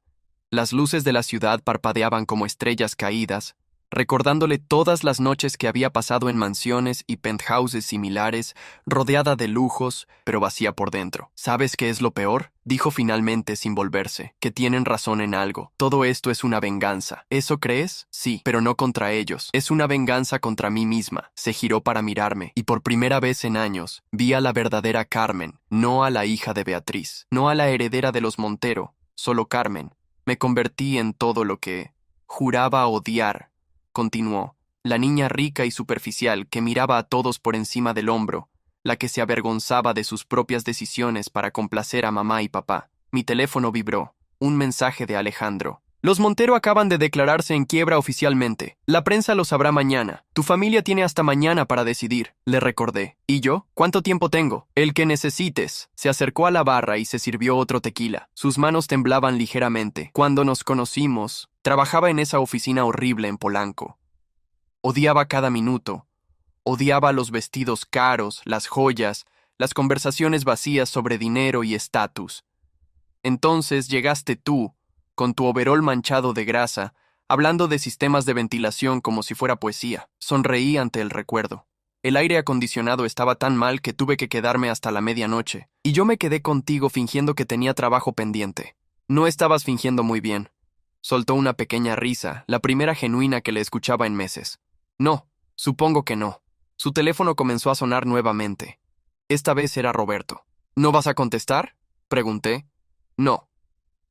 Las luces de la ciudad parpadeaban como estrellas caídas, recordándole todas las noches que había pasado en mansiones y penthouses similares, rodeada de lujos, pero vacía por dentro. ¿Sabes qué es lo peor?, dijo finalmente sin volverse. Que tienen razón en algo. Todo esto es una venganza. ¿Eso crees? Sí, pero no contra ellos. Es una venganza contra mí misma. Se giró para mirarme, y por primera vez en años, vi a la verdadera Carmen, no a la hija de Beatriz, no a la heredera de los Montero, solo Carmen. Me convertí en todo lo que juraba odiar. Continuó, la niña rica y superficial que miraba a todos por encima del hombro, la que se avergonzaba de sus propias decisiones para complacer a mamá y papá. Mi teléfono vibró. Un mensaje de Alejandro. Los Montero acaban de declararse en quiebra oficialmente. La prensa lo sabrá mañana. Tu familia tiene hasta mañana para decidir, le recordé. ¿Y yo? ¿Cuánto tiempo tengo? El que necesites. Se acercó a la barra y se sirvió otro tequila. Sus manos temblaban ligeramente. Cuando nos conocimos, trabajaba en esa oficina horrible en Polanco. Odiaba cada minuto. Odiaba los vestidos caros, las joyas, las conversaciones vacías sobre dinero y estatus. Entonces llegaste tú, con tu overol manchado de grasa, hablando de sistemas de ventilación como si fuera poesía. Sonreí ante el recuerdo. El aire acondicionado estaba tan mal que tuve que quedarme hasta la medianoche, y yo me quedé contigo fingiendo que tenía trabajo pendiente. No estabas fingiendo muy bien. Soltó una pequeña risa, la primera genuina que le escuchaba en meses. No, supongo que no. Su teléfono comenzó a sonar nuevamente. Esta vez era Roberto. ¿No vas a contestar?, pregunté. No.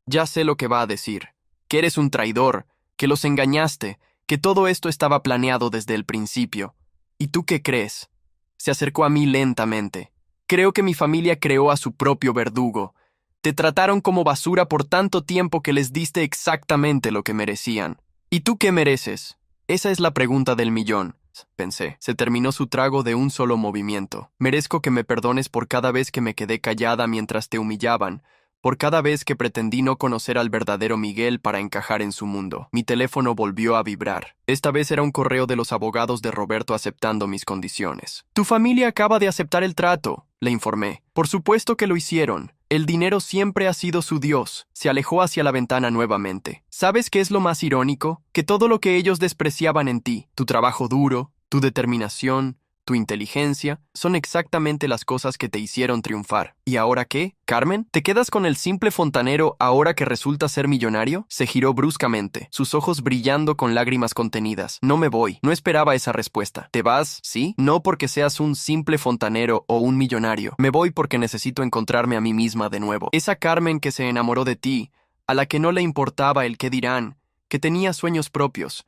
Ya sé lo que va a decir. Que eres un traidor, que los engañaste, que todo esto estaba planeado desde el principio. ¿Y tú qué crees? Se acercó a mí lentamente. Creo que mi familia creó a su propio verdugo. Te trataron como basura por tanto tiempo que les diste exactamente lo que merecían. ¿Y tú qué mereces? Esa es la pregunta del millón, pensé. Se terminó su trago de un solo movimiento. Merezco que me perdones por cada vez que me quedé callada mientras te humillaban, por cada vez que pretendí no conocer al verdadero Miguel para encajar en su mundo. Mi teléfono volvió a vibrar. Esta vez era un correo de los abogados de Roberto aceptando mis condiciones. Tu familia acaba de aceptar el trato, le informé. Por supuesto que lo hicieron. El dinero siempre ha sido su Dios. Se alejó hacia la ventana nuevamente. ¿Sabes qué es lo más irónico? Que todo lo que ellos despreciaban en ti, tu trabajo duro, tu determinación, tu inteligencia, son exactamente las cosas que te hicieron triunfar. ¿Y ahora qué, Carmen? ¿Te quedas con el simple fontanero ahora que resulta ser millonario? Se giró bruscamente, sus ojos brillando con lágrimas contenidas. No me voy. No esperaba esa respuesta. ¿Te vas? ¿Sí? No porque seas un simple fontanero o un millonario. Me voy porque necesito encontrarme a mí misma de nuevo. Esa Carmen que se enamoró de ti, a la que no le importaba el qué dirán, que tenía sueños propios.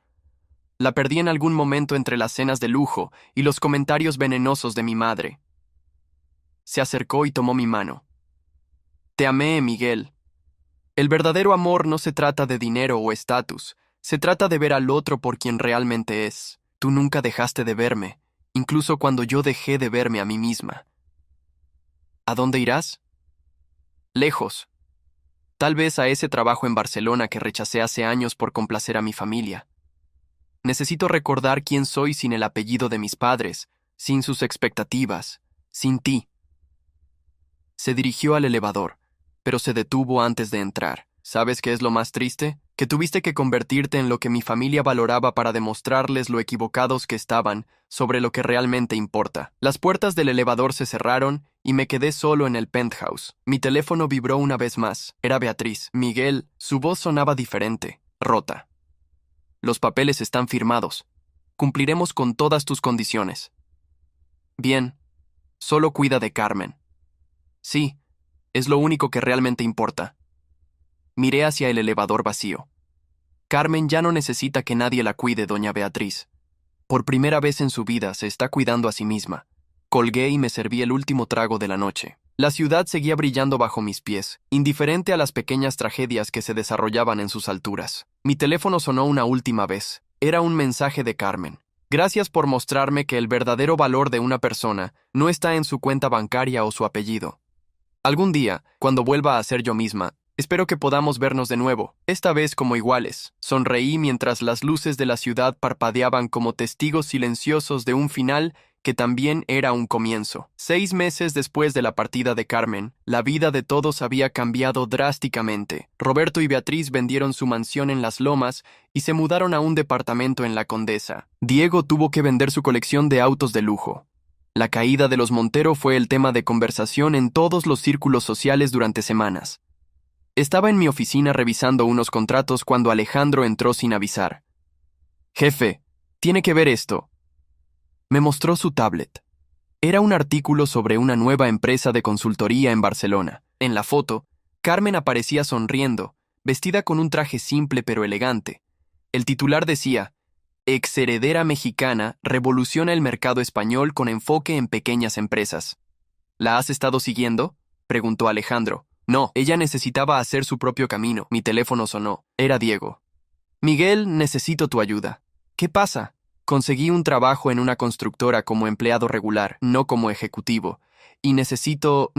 La perdí en algún momento entre las cenas de lujo y los comentarios venenosos de mi madre. Se acercó y tomó mi mano. Te amé, Miguel. El verdadero amor no se trata de dinero o estatus, se trata de ver al otro por quien realmente es. Tú nunca dejaste de verme, incluso cuando yo dejé de verme a mí misma. ¿A dónde irás? Lejos. Tal vez a ese trabajo en Barcelona que rechacé hace años por complacer a mi familia. Necesito recordar quién soy sin el apellido de mis padres, sin sus expectativas, sin ti. Se dirigió al elevador, pero se detuvo antes de entrar. ¿Sabes qué es lo más triste? Que tuviste que convertirte en lo que mi familia valoraba para demostrarles lo equivocados que estaban sobre lo que realmente importa. Las puertas del elevador se cerraron y me quedé solo en el penthouse. Mi teléfono vibró una vez más. Era Beatriz. Miguel, su voz sonaba diferente, rota. Los papeles están firmados. Cumpliremos con todas tus condiciones. Bien, Solo cuida de Carmen. Sí, es lo único que realmente importa. Miré hacia el elevador vacío. Carmen ya no necesita que nadie la cuide, doña Beatriz. Por primera vez en su vida se está cuidando a sí misma. Colgué y me serví el último trago de la noche. La ciudad seguía brillando bajo mis pies, indiferente a las pequeñas tragedias que se desarrollaban en sus alturas. Mi teléfono sonó una última vez. Era un mensaje de Carmen. Gracias por mostrarme que el verdadero valor de una persona no está en su cuenta bancaria o su apellido. Algún día, cuando vuelva a ser yo misma, espero que podamos vernos de nuevo, esta vez como iguales. Sonreí mientras las luces de la ciudad parpadeaban como testigos silenciosos de un final que también era un comienzo. 6 meses después de la partida de Carmen, la vida de todos había cambiado drásticamente. Roberto y Beatriz vendieron su mansión en Las Lomas y se mudaron a un departamento en La Condesa. Diego tuvo que vender su colección de autos de lujo. La caída de los Montero fue el tema de conversación en todos los círculos sociales durante semanas. Estaba en mi oficina revisando unos contratos cuando Alejandro entró sin avisar. «Jefe, tiene que ver esto». Me mostró su tablet. Era un artículo sobre una nueva empresa de consultoría en Barcelona. En la foto, Carmen aparecía sonriendo, vestida con un traje simple pero elegante. El titular decía: «Exheredera mexicana revoluciona el mercado español con enfoque en pequeñas empresas». «¿La has estado siguiendo?», preguntó Alejandro. No, ella necesitaba hacer su propio camino. Mi teléfono sonó. Era Diego. «Miguel, necesito tu ayuda». «¿Qué pasa?». «Conseguí un trabajo en una constructora como empleado regular, no como ejecutivo, y necesito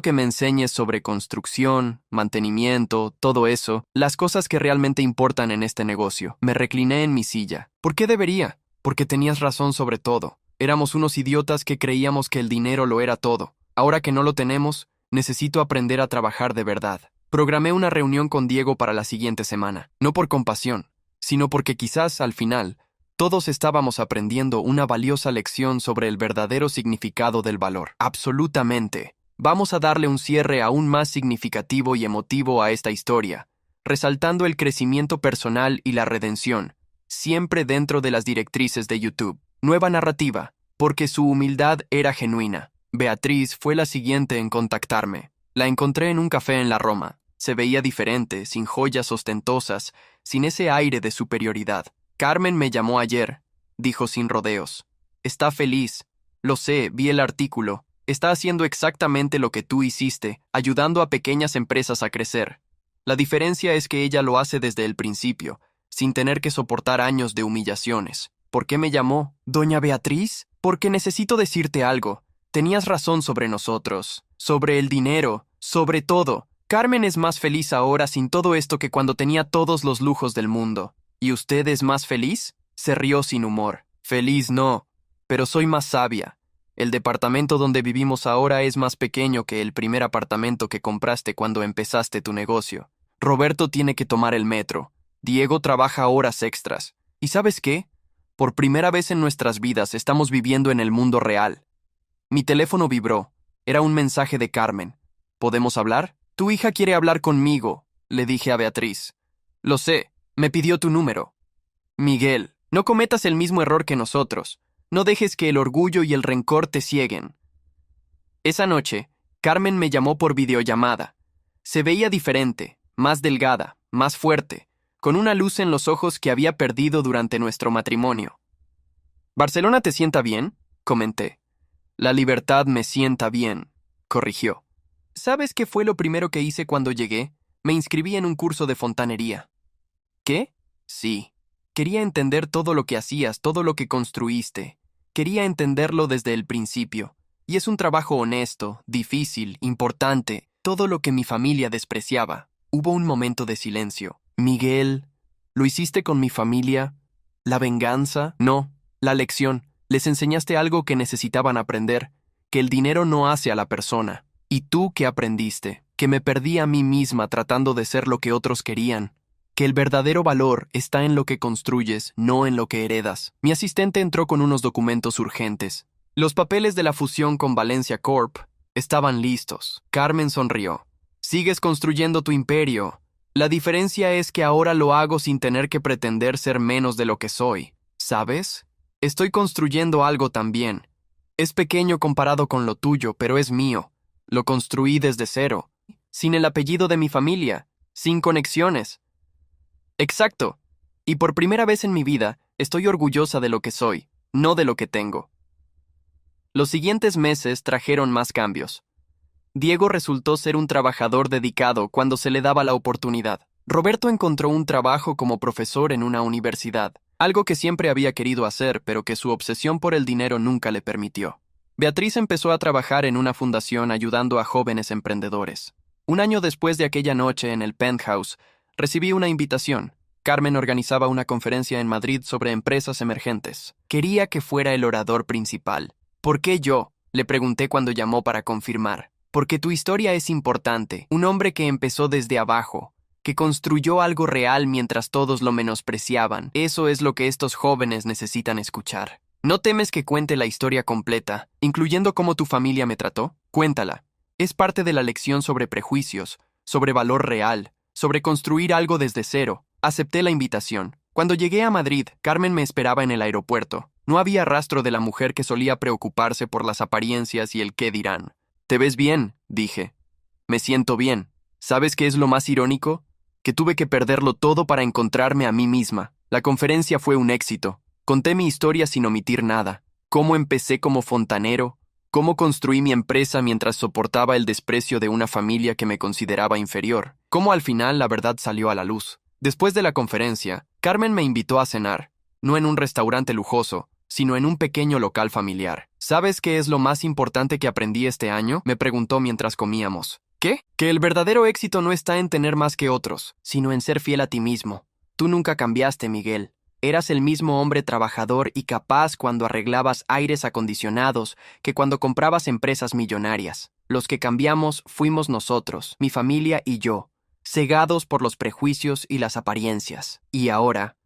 que me enseñes sobre construcción, mantenimiento, todo eso, las cosas que realmente importan en este negocio». Me recliné en mi silla. ¿Por qué debería? Porque tenías razón sobre todo. Éramos unos idiotas que creíamos que el dinero lo era todo. Ahora que no lo tenemos, necesito aprender a trabajar de verdad. Programé una reunión con Diego para la siguiente semana, no por compasión, sino porque quizás, al final, todos estábamos aprendiendo una valiosa lección sobre el verdadero significado del valor. Absolutamente. Vamos a darle un cierre aún más significativo y emotivo a esta historia, resaltando el crecimiento personal y la redención, siempre dentro de las directrices de YouTube. Nueva narrativa, porque su humildad era genuina. Beatriz fue la siguiente en contactarme. La encontré en un café en la Roma. Se veía diferente, sin joyas ostentosas, sin ese aire de superioridad. «Carmen me llamó ayer», dijo sin rodeos. «Está feliz. Lo sé, vi el artículo. Está haciendo exactamente lo que tú hiciste, ayudando a pequeñas empresas a crecer. La diferencia es que ella lo hace desde el principio, sin tener que soportar años de humillaciones». «¿Por qué me llamó? ¿Doña Beatriz? Porque necesito decirte algo. Tenías razón sobre nosotros, sobre el dinero, sobre todo. Carmen es más feliz ahora sin todo esto que cuando tenía todos los lujos del mundo». «¿Y usted es más feliz?», se rió sin humor. «Feliz no, pero soy más sabia. El departamento donde vivimos ahora es más pequeño que el primer apartamento que compraste cuando empezaste tu negocio. Roberto tiene que tomar el metro. Diego trabaja horas extras. ¿Y sabes qué? Por primera vez en nuestras vidas estamos viviendo en el mundo real». Mi teléfono vibró. Era un mensaje de Carmen. «¿Podemos hablar?». «Tu hija quiere hablar conmigo», le dije a Beatriz. «Lo sé. Me pidió tu número». «Miguel, no cometas el mismo error que nosotros. No dejes que el orgullo y el rencor te cieguen». Esa noche, Carmen me llamó por videollamada. Se veía diferente, más delgada, más fuerte, con una luz en los ojos que había perdido durante nuestro matrimonio. «¿Barcelona te sienta bien?», comenté. «La libertad me sienta bien», corrigió. «¿Sabes qué fue lo primero que hice cuando llegué? Me inscribí en un curso de fontanería». «¿Qué?». «Sí. Quería entender todo lo que hacías, todo lo que construiste. Quería entenderlo desde el principio. Y es un trabajo honesto, difícil, importante, todo lo que mi familia despreciaba». Hubo un momento de silencio. «Miguel, ¿lo hiciste con mi familia? ¿La venganza?». «No, la lección. Les enseñaste algo que necesitaban aprender, que el dinero no hace a la persona. ¿Y tú qué aprendiste?». «Que me perdí a mí misma tratando de ser lo que otros querían. Que el verdadero valor está en lo que construyes, no en lo que heredas». Mi asistente entró con unos documentos urgentes. Los papeles de la fusión con Valencia Corp estaban listos. Carmen sonrió. «Sigues construyendo tu imperio. La diferencia es que ahora lo hago sin tener que pretender ser menos de lo que soy. ¿Sabes? Estoy construyendo algo también. Es pequeño comparado con lo tuyo, pero es mío. Lo construí desde cero, sin el apellido de mi familia, sin conexiones. Exacto. Y por primera vez en mi vida, estoy orgullosa de lo que soy, no de lo que tengo. Los siguientes meses trajeron más cambios. Diego resultó ser un trabajador dedicado cuando se le daba la oportunidad. Roberto encontró un trabajo como profesor en una universidad, algo que siempre había querido hacer, pero que su obsesión por el dinero nunca le permitió. Beatriz empezó a trabajar en una fundación ayudando a jóvenes emprendedores. Un año después de aquella noche en el Penthouse, recibí una invitación. Carmen organizaba una conferencia en Madrid sobre empresas emergentes. Quería que fuera el orador principal. ¿Por qué yo?, le pregunté cuando llamó para confirmar. Porque tu historia es importante. Un hombre que empezó desde abajo, que construyó algo real mientras todos lo menospreciaban. Eso es lo que estos jóvenes necesitan escuchar. ¿No temes que cuente la historia completa, incluyendo cómo tu familia me trató? Cuéntala. Es parte de la lección sobre prejuicios, sobre valor real, sobre construir algo desde cero. Acepté la invitación. Cuando llegué a Madrid, Carmen me esperaba en el aeropuerto. No había rastro de la mujer que solía preocuparse por las apariencias y el qué dirán. «Te ves bien», dije. «Me siento bien. ¿Sabes qué es lo más irónico? Que tuve que perderlo todo para encontrarme a mí misma. La conferencia fue un éxito. Conté mi historia sin omitir nada. Cómo empecé como fontanero, cómo construí mi empresa mientras soportaba el desprecio de una familia que me consideraba inferior. Cómo al final la verdad salió a la luz. Después de la conferencia, Carmen me invitó a cenar, no en un restaurante lujoso, sino en un pequeño local familiar. ¿Sabes qué es lo más importante que aprendí este año?, me preguntó mientras comíamos. ¿Qué? Que el verdadero éxito no está en tener más que otros, sino en ser fiel a ti mismo. Tú nunca cambiaste, Miguel. Eras el mismo hombre trabajador y capaz cuando arreglabas aires acondicionados que cuando comprabas empresas millonarias. Los que cambiamos fuimos nosotros, mi familia y yo, cegados por los prejuicios y las apariencias. Y ahora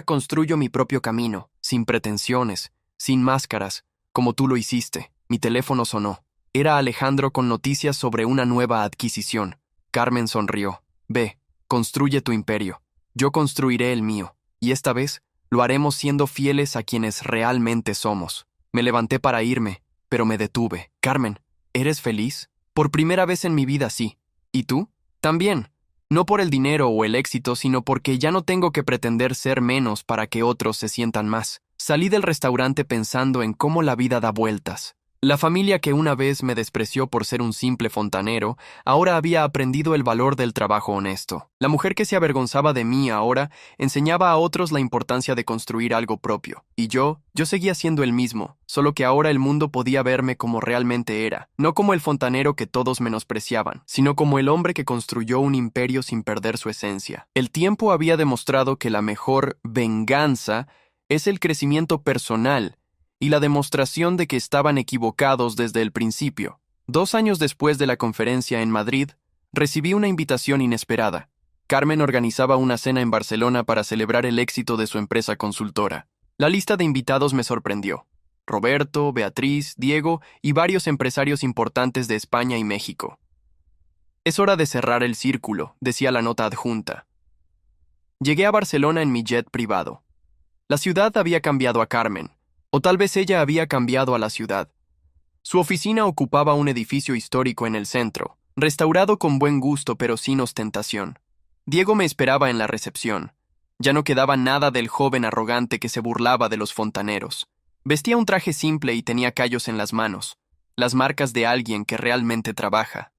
construyo mi propio camino, sin pretensiones, sin máscaras, como tú lo hiciste. Mi teléfono sonó. Era Alejandro con noticias sobre una nueva adquisición. Carmen sonrió. Ve, construye tu imperio. Yo construiré el mío. Y esta vez lo haremos siendo fieles a quienes realmente somos. Me levanté para irme, pero me detuve. Carmen, ¿eres feliz? Por primera vez en mi vida, sí. ¿Y tú? También. No por el dinero o el éxito, sino porque ya no tengo que pretender ser menos para que otros se sientan más. Salí del restaurante pensando en cómo la vida da vueltas. La familia que una vez me despreció por ser un simple fontanero, ahora había aprendido el valor del trabajo honesto. La mujer que se avergonzaba de mí ahora enseñaba a otros la importancia de construir algo propio. Y yo seguía siendo el mismo, solo que ahora el mundo podía verme como realmente era, no como el fontanero que todos menospreciaban, sino como el hombre que construyó un imperio sin perder su esencia. El tiempo había demostrado que la mejor venganza es el crecimiento personal y la demostración de que estaban equivocados desde el principio. 2 años después de la conferencia en Madrid, recibí una invitación inesperada. Carmen organizaba una cena en Barcelona para celebrar el éxito de su empresa consultora. La lista de invitados me sorprendió. Roberto, Beatriz, Diego y varios empresarios importantes de España y México. «Es hora de cerrar el círculo», decía la nota adjunta. Llegué a Barcelona en mi jet privado. La ciudad había cambiado a Carmen. O tal vez ella había cambiado a la ciudad. Su oficina ocupaba un edificio histórico en el centro, restaurado con buen gusto pero sin ostentación. Diego me esperaba en la recepción. Ya no quedaba nada del joven arrogante que se burlaba de los fontaneros. Vestía un traje simple y tenía callos en las manos, las marcas de alguien que realmente trabaja.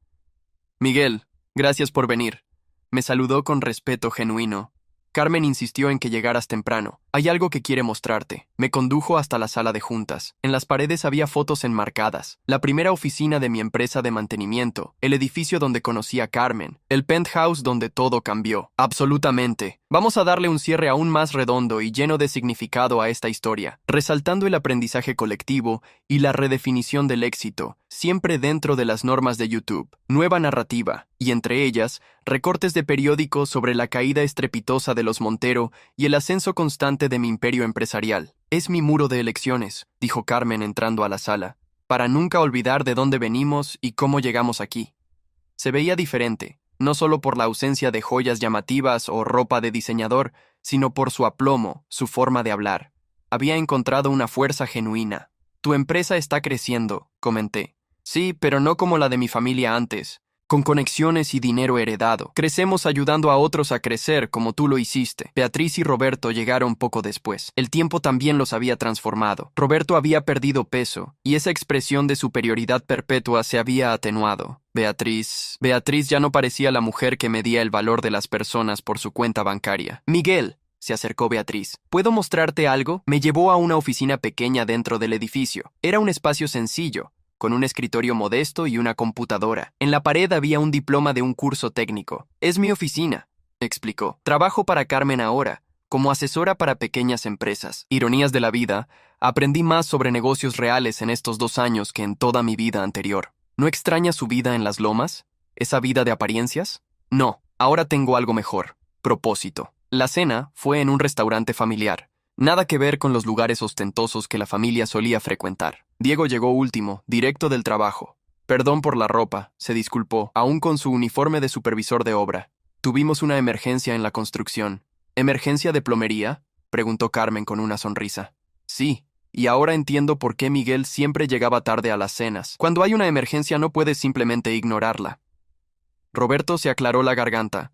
«Miguel, gracias por venir», me saludó con respeto genuino. Carmen insistió en que llegaras temprano. «Hay algo que quiere mostrarte». Me condujo hasta la sala de juntas. En las paredes había fotos enmarcadas. La primera oficina de mi empresa de mantenimiento, el edificio donde conocí a Carmen, el penthouse donde todo cambió. Absolutamente. Vamos a darle un cierre aún más redondo y lleno de significado a esta historia, resaltando el aprendizaje colectivo y la redefinición del éxito, siempre dentro de las normas de YouTube. Nueva narrativa, y entre ellas, recortes de periódicos sobre la caída estrepitosa de los Montero y el ascenso constante de mi imperio empresarial. «Es mi muro de elecciones», dijo Carmen entrando a la sala, «para nunca olvidar de dónde venimos y cómo llegamos aquí». Se veía diferente, no solo por la ausencia de joyas llamativas o ropa de diseñador, sino por su aplomo, su forma de hablar. Había encontrado una fuerza genuina. Tu empresa está creciendo, comenté. Sí, pero no como la de mi familia antes, con conexiones y dinero heredado. Crecemos ayudando a otros a crecer como tú lo hiciste. Beatriz y Roberto llegaron poco después. El tiempo también los había transformado. Roberto había perdido peso, y esa expresión de superioridad perpetua se había atenuado. Beatriz ya no parecía la mujer que medía el valor de las personas por su cuenta bancaria. Miguel, se acercó Beatriz. ¿Puedo mostrarte algo? Me llevó a una oficina pequeña dentro del edificio. Era un espacio sencillo, con un escritorio modesto y una computadora. En la pared había un diploma de un curso técnico. Es mi oficina, explicó. Trabajo para Carmen ahora, como asesora para pequeñas empresas. Ironías de la vida, aprendí más sobre negocios reales en estos 2 años que en toda mi vida anterior. ¿No extrañas su vida en las lomas? ¿Esa vida de apariencias? No, ahora tengo algo mejor. Propósito. La cena fue en un restaurante familiar. Nada que ver con los lugares ostentosos que la familia solía frecuentar. Diego llegó último, directo del trabajo. Perdón por la ropa, se disculpó, aún con su uniforme de supervisor de obra. Tuvimos una emergencia en la construcción. ¿Emergencia de plomería?, preguntó Carmen con una sonrisa. Sí, y ahora entiendo por qué Miguel siempre llegaba tarde a las cenas. Cuando hay una emergencia no puedes simplemente ignorarla. Roberto se aclaró la garganta.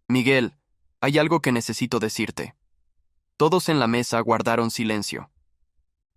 Miguel, hay algo que necesito decirte. Todos en la mesa guardaron silencio.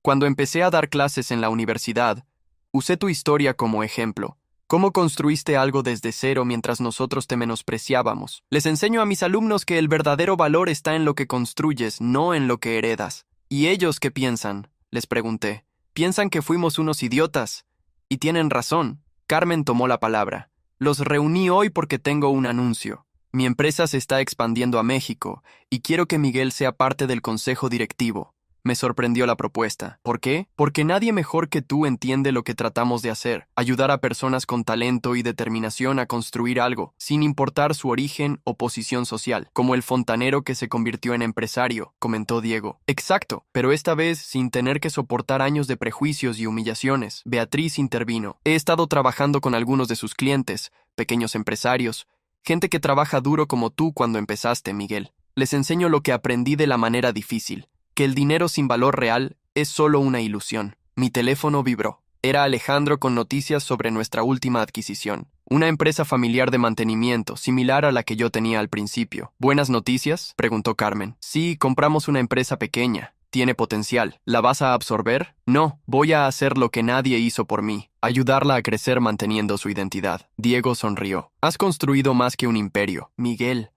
Cuando empecé a dar clases en la universidad, usé tu historia como ejemplo. ¿Cómo construiste algo desde cero mientras nosotros te menospreciábamos? Les enseño a mis alumnos que el verdadero valor está en lo que construyes, no en lo que heredas. ¿Y ellos qué piensan?, les pregunté. Piensan que fuimos unos idiotas. Y tienen razón. Carmen tomó la palabra. Los reuní hoy porque tengo un anuncio. Mi empresa se está expandiendo a México y quiero que Miguel sea parte del consejo directivo. Me sorprendió la propuesta. ¿Por qué? Porque nadie mejor que tú entiende lo que tratamos de hacer. Ayudar a personas con talento y determinación a construir algo, sin importar su origen o posición social. Como el fontanero que se convirtió en empresario, comentó Diego. Exacto, pero esta vez sin tener que soportar años de prejuicios y humillaciones. Beatriz intervino. He estado trabajando con algunos de sus clientes, pequeños empresarios, gente que trabaja duro como tú cuando empezaste, Miguel. Les enseño lo que aprendí de la manera difícil, que el dinero sin valor real es solo una ilusión. Mi teléfono vibró. Era Alejandro con noticias sobre nuestra última adquisición. Una empresa familiar de mantenimiento, similar a la que yo tenía al principio. ¿Buenas noticias?, preguntó Carmen. Sí, compramos una empresa pequeña. Tiene potencial. ¿La vas a absorber? No, voy a hacer lo que nadie hizo por mí. Ayudarla a crecer manteniendo su identidad. Diego sonrió. Has construido más que un imperio, Miguel.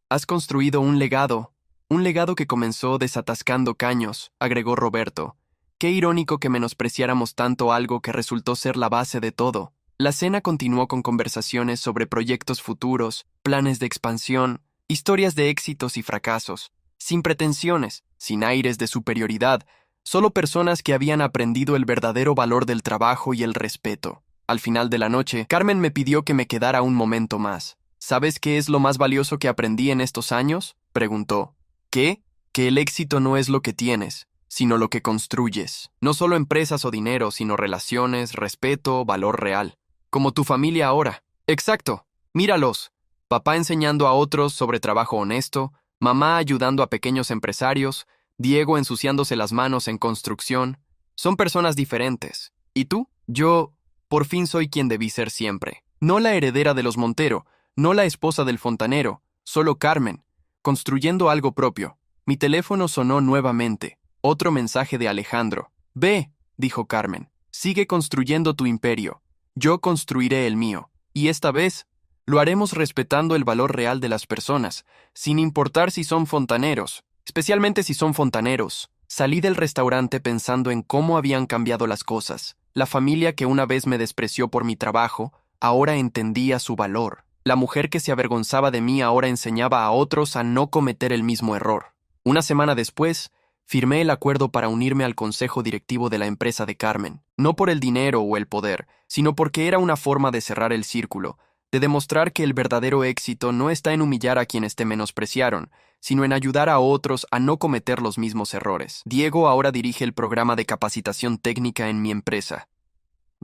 Has construido un legado. Un legado que comenzó desatascando caños, agregó Roberto. Qué irónico que menospreciáramos tanto algo que resultó ser la base de todo. La cena continuó con conversaciones sobre proyectos futuros, planes de expansión, historias de éxitos y fracasos, sin pretensiones, sin aires de superioridad, solo personas que habían aprendido el verdadero valor del trabajo y el respeto. Al final de la noche, Carmen me pidió que me quedara un momento más. ¿Sabes qué es lo más valioso que aprendí en estos años?, preguntó. ¿Qué? Que el éxito no es lo que tienes, sino lo que construyes. No solo empresas o dinero, sino relaciones, respeto, valor real. Como tu familia ahora. Exacto. Míralos. Papá enseñando a otros sobre trabajo honesto, mamá ayudando a pequeños empresarios, Diego ensuciándose las manos en construcción. Son personas diferentes. ¿Y tú? Yo, por fin soy quien debí ser siempre. No la heredera de los Montero, no la esposa del fontanero, solo Carmen, construyendo algo propio. Mi teléfono sonó nuevamente. Otro mensaje de Alejandro. Ve, dijo Carmen. Sigue construyendo tu imperio. Yo construiré el mío. Y esta vez, lo haremos respetando el valor real de las personas, sin importar si son fontaneros, especialmente si son fontaneros. Salí del restaurante pensando en cómo habían cambiado las cosas. La familia que una vez me despreció por mi trabajo, ahora entendía su valor. La mujer que se avergonzaba de mí ahora enseñaba a otros a no cometer el mismo error. Una semana después, firmé el acuerdo para unirme al consejo directivo de la empresa de Carmen, no por el dinero o el poder, sino porque era una forma de cerrar el círculo, de demostrar que el verdadero éxito no está en humillar a quienes te menospreciaron, sino en ayudar a otros a no cometer los mismos errores. Diego ahora dirige el programa de capacitación técnica en mi empresa.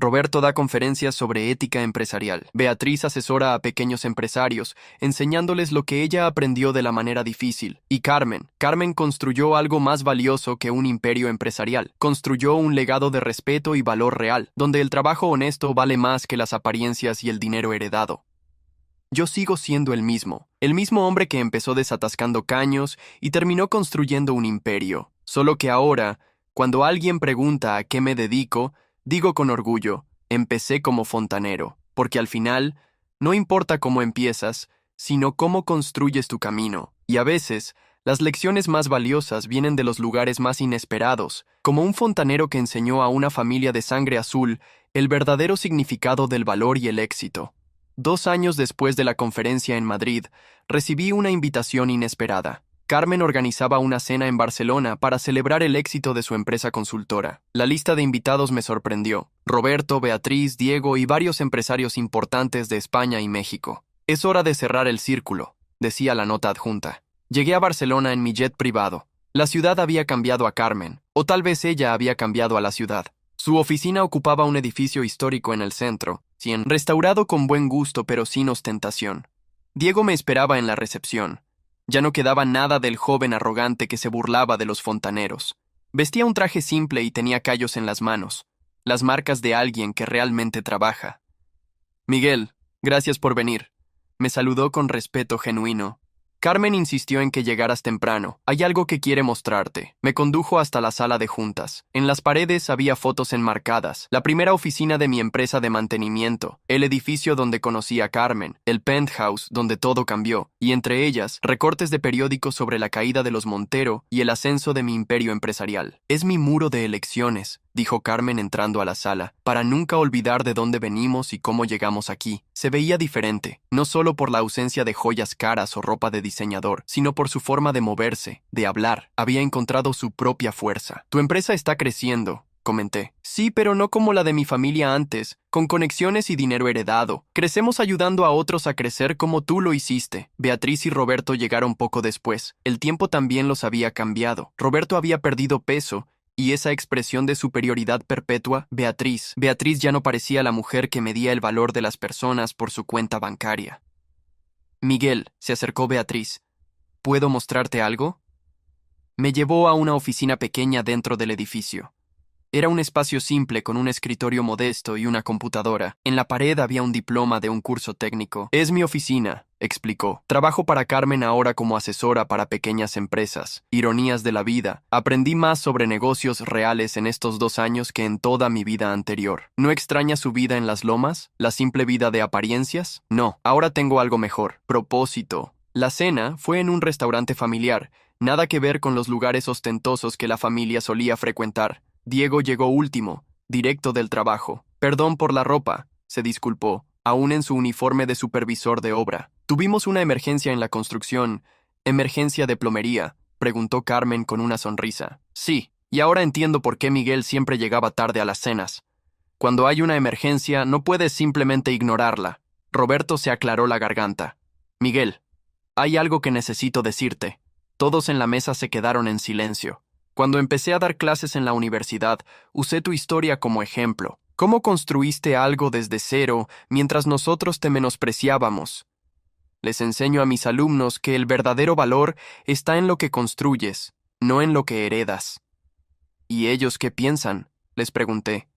Roberto da conferencias sobre ética empresarial. Beatriz asesora a pequeños empresarios, enseñándoles lo que ella aprendió de la manera difícil. Y Carmen construyó algo más valioso que un imperio empresarial. Construyó un legado de respeto y valor real, donde el trabajo honesto vale más que las apariencias y el dinero heredado. Yo sigo siendo el mismo hombre que empezó desatascando caños y terminó construyendo un imperio. Solo que ahora, cuando alguien pregunta a qué me dedico, digo con orgullo, empecé como fontanero, porque al final, no importa cómo empiezas, sino cómo construyes tu camino. Y a veces, las lecciones más valiosas vienen de los lugares más inesperados, como un fontanero que enseñó a una familia de sangre azul el verdadero significado del valor y el éxito. 2 años después de la conferencia en Madrid, recibí una invitación inesperada. Carmen organizaba una cena en Barcelona para celebrar el éxito de su empresa consultora. La lista de invitados me sorprendió. Roberto, Beatriz, Diego y varios empresarios importantes de España y México. Es hora de cerrar el círculo, decía la nota adjunta. Llegué a Barcelona en mi jet privado. La ciudad había cambiado a Carmen, o tal vez ella había cambiado a la ciudad. Su oficina ocupaba un edificio histórico en el centro, restaurado con buen gusto pero sin ostentación. Diego me esperaba en la recepción. Ya no quedaba nada del joven arrogante que se burlaba de los fontaneros. Vestía un traje simple y tenía callos en las manos, las marcas de alguien que realmente trabaja. Miguel, gracias por venir. Me saludó con respeto genuino. Carmen insistió en que llegaras temprano. Hay algo que quiere mostrarte. Me condujo hasta la sala de juntas. En las paredes había fotos enmarcadas. La primera oficina de mi empresa de mantenimiento, el edificio donde conocí a Carmen, el penthouse donde todo cambió, y entre ellas, recortes de periódicos sobre la caída de los Montero y el ascenso de mi imperio empresarial. Es mi muro de elecciones, dijo Carmen entrando a la sala, para nunca olvidar de dónde venimos y cómo llegamos aquí. Se veía diferente, no solo por la ausencia de joyas caras o ropa de diseñador, sino por su forma de moverse, de hablar. Había encontrado su propia fuerza. Tu empresa está creciendo, comenté. Sí, pero no como la de mi familia antes, con conexiones y dinero heredado. Crecemos ayudando a otros a crecer como tú lo hiciste. Beatriz y Roberto llegaron poco después. El tiempo también los había cambiado. Roberto había perdido peso, y esa expresión de superioridad perpetua, Beatriz ya no parecía la mujer que medía el valor de las personas por su cuenta bancaria. Miguel, se acercó Beatriz. ¿Puedo mostrarte algo? Me llevó a una oficina pequeña dentro del edificio. Era un espacio simple con un escritorio modesto y una computadora. En la pared había un diploma de un curso técnico. Es mi oficina, explicó. Trabajo para Carmen ahora como asesora para pequeñas empresas. Ironías de la vida. Aprendí más sobre negocios reales en estos 2 años que en toda mi vida anterior. ¿No extraña su vida en las lomas? ¿La simple vida de apariencias? No, ahora tengo algo mejor. Propósito. La cena fue en un restaurante familiar. Nada que ver con los lugares ostentosos que la familia solía frecuentar. Diego llegó último, directo del trabajo. Perdón por la ropa, se disculpó, aún en su uniforme de supervisor de obra. Tuvimos una emergencia en la construcción. ¿Emergencia de plomería?, preguntó Carmen con una sonrisa. Sí, y ahora entiendo por qué Miguel siempre llegaba tarde a las cenas. Cuando hay una emergencia, no puedes simplemente ignorarla. Roberto se aclaró la garganta. Miguel, hay algo que necesito decirte. Todos en la mesa se quedaron en silencio. Cuando empecé a dar clases en la universidad, usé tu historia como ejemplo. ¿Cómo construiste algo desde cero mientras nosotros te menospreciábamos? Les enseño a mis alumnos que el verdadero valor está en lo que construyes, no en lo que heredas. ¿Y ellos qué piensan?, les pregunté.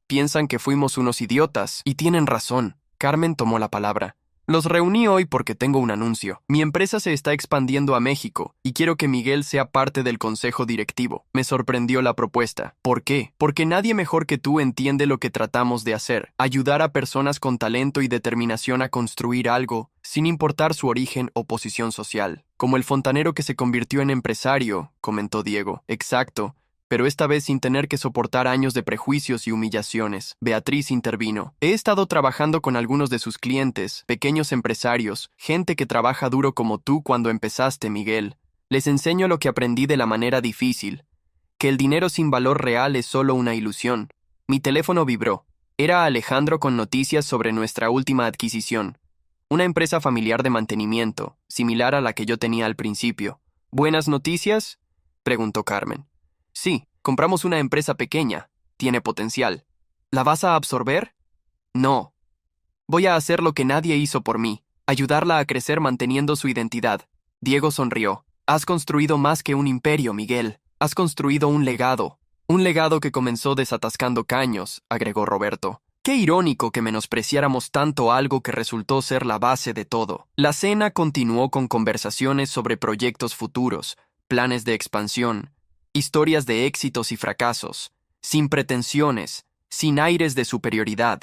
Piensan que fuimos unos idiotas, y tienen razón. Carmen tomó la palabra. Los reuní hoy porque tengo un anuncio. Mi empresa se está expandiendo a México y quiero que Miguel sea parte del consejo directivo. Me sorprendió la propuesta. ¿Por qué? Porque nadie mejor que tú entiende lo que tratamos de hacer. Ayudar a personas con talento y determinación a construir algo, sin importar su origen o posición social. Como el fontanero que se convirtió en empresario, comentó Diego. Exacto. Pero esta vez sin tener que soportar años de prejuicios y humillaciones. Beatriz intervino. He estado trabajando con algunos de sus clientes, pequeños empresarios, gente que trabaja duro como tú cuando empezaste, Miguel. Les enseño lo que aprendí de la manera difícil, que el dinero sin valor real es solo una ilusión. Mi teléfono vibró. Era Alejandro con noticias sobre nuestra última adquisición. Una empresa familiar de mantenimiento, similar a la que yo tenía al principio. ¿Buenas noticias?, preguntó Carmen. Sí, compramos una empresa pequeña. Tiene potencial. ¿La vas a absorber? No. Voy a hacer lo que nadie hizo por mí, ayudarla a crecer manteniendo su identidad. Diego sonrió. Has construido más que un imperio, Miguel. Has construido un legado. Un legado que comenzó desatascando caños, agregó Roberto. Qué irónico que menospreciáramos tanto algo que resultó ser la base de todo. La cena continuó con conversaciones sobre proyectos futuros, planes de expansión, historias de éxitos y fracasos, sin pretensiones, sin aires de superioridad.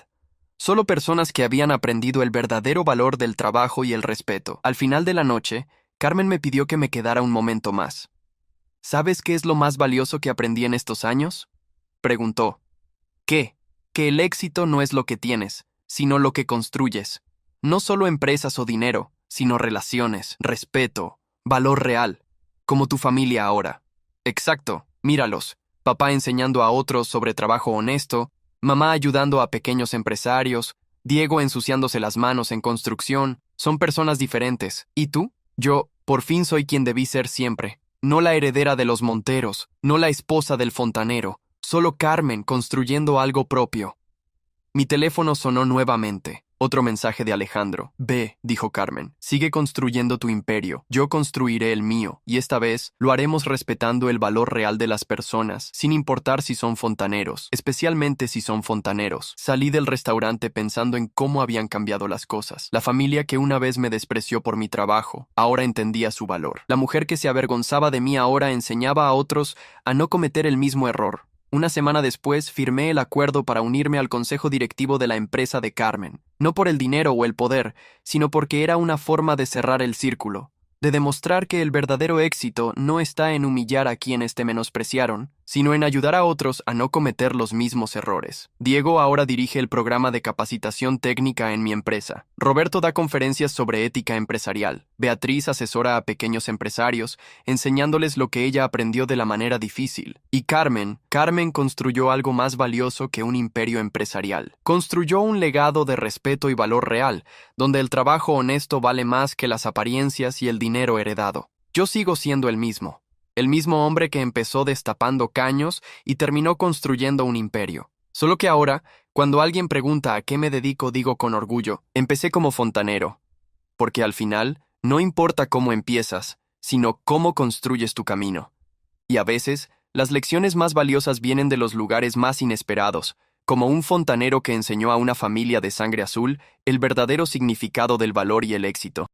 Solo personas que habían aprendido el verdadero valor del trabajo y el respeto. Al final de la noche, Carmen me pidió que me quedara un momento más. ¿Sabes qué es lo más valioso que aprendí en estos años? Preguntó. ¿Qué? Que el éxito no es lo que tienes, sino lo que construyes. No solo empresas o dinero, sino relaciones, respeto, valor real, como tu familia ahora. Exacto, míralos. Papá enseñando a otros sobre trabajo honesto, mamá ayudando a pequeños empresarios, Diego ensuciándose las manos en construcción. Son personas diferentes. ¿Y tú? Yo, por fin soy quien debí ser siempre. No la heredera de los Monteros, no la esposa del fontanero, solo Carmen construyendo algo propio. Mi teléfono sonó nuevamente. Otro mensaje de Alejandro. Ve, dijo Carmen, sigue construyendo tu imperio, yo construiré el mío, y esta vez lo haremos respetando el valor real de las personas, sin importar si son fontaneros, especialmente si son fontaneros. Salí del restaurante pensando en cómo habían cambiado las cosas. La familia que una vez me despreció por mi trabajo, ahora entendía su valor. La mujer que se avergonzaba de mí ahora enseñaba a otros a no cometer el mismo error. Una semana después firmé el acuerdo para unirme al consejo directivo de la empresa de Carmen, no por el dinero o el poder, sino porque era una forma de cerrar el círculo, de demostrar que el verdadero éxito no está en humillar a quienes te menospreciaron, sino en ayudar a otros a no cometer los mismos errores. Diego ahora dirige el programa de capacitación técnica en mi empresa. Roberto da conferencias sobre ética empresarial. Beatriz asesora a pequeños empresarios, enseñándoles lo que ella aprendió de la manera difícil. Y Carmen construyó algo más valioso que un imperio empresarial. Construyó un legado de respeto y valor real, donde el trabajo honesto vale más que las apariencias y el dinero heredado. Yo sigo siendo el mismo hombre que empezó destapando caños y terminó construyendo un imperio. Solo que ahora, cuando alguien pregunta a qué me dedico, digo con orgullo, empecé como fontanero. Porque al final, no importa cómo empiezas, sino cómo construyes tu camino. Y a veces, las lecciones más valiosas vienen de los lugares más inesperados, como un fontanero que enseñó a una familia de sangre azul el verdadero significado del valor y el éxito.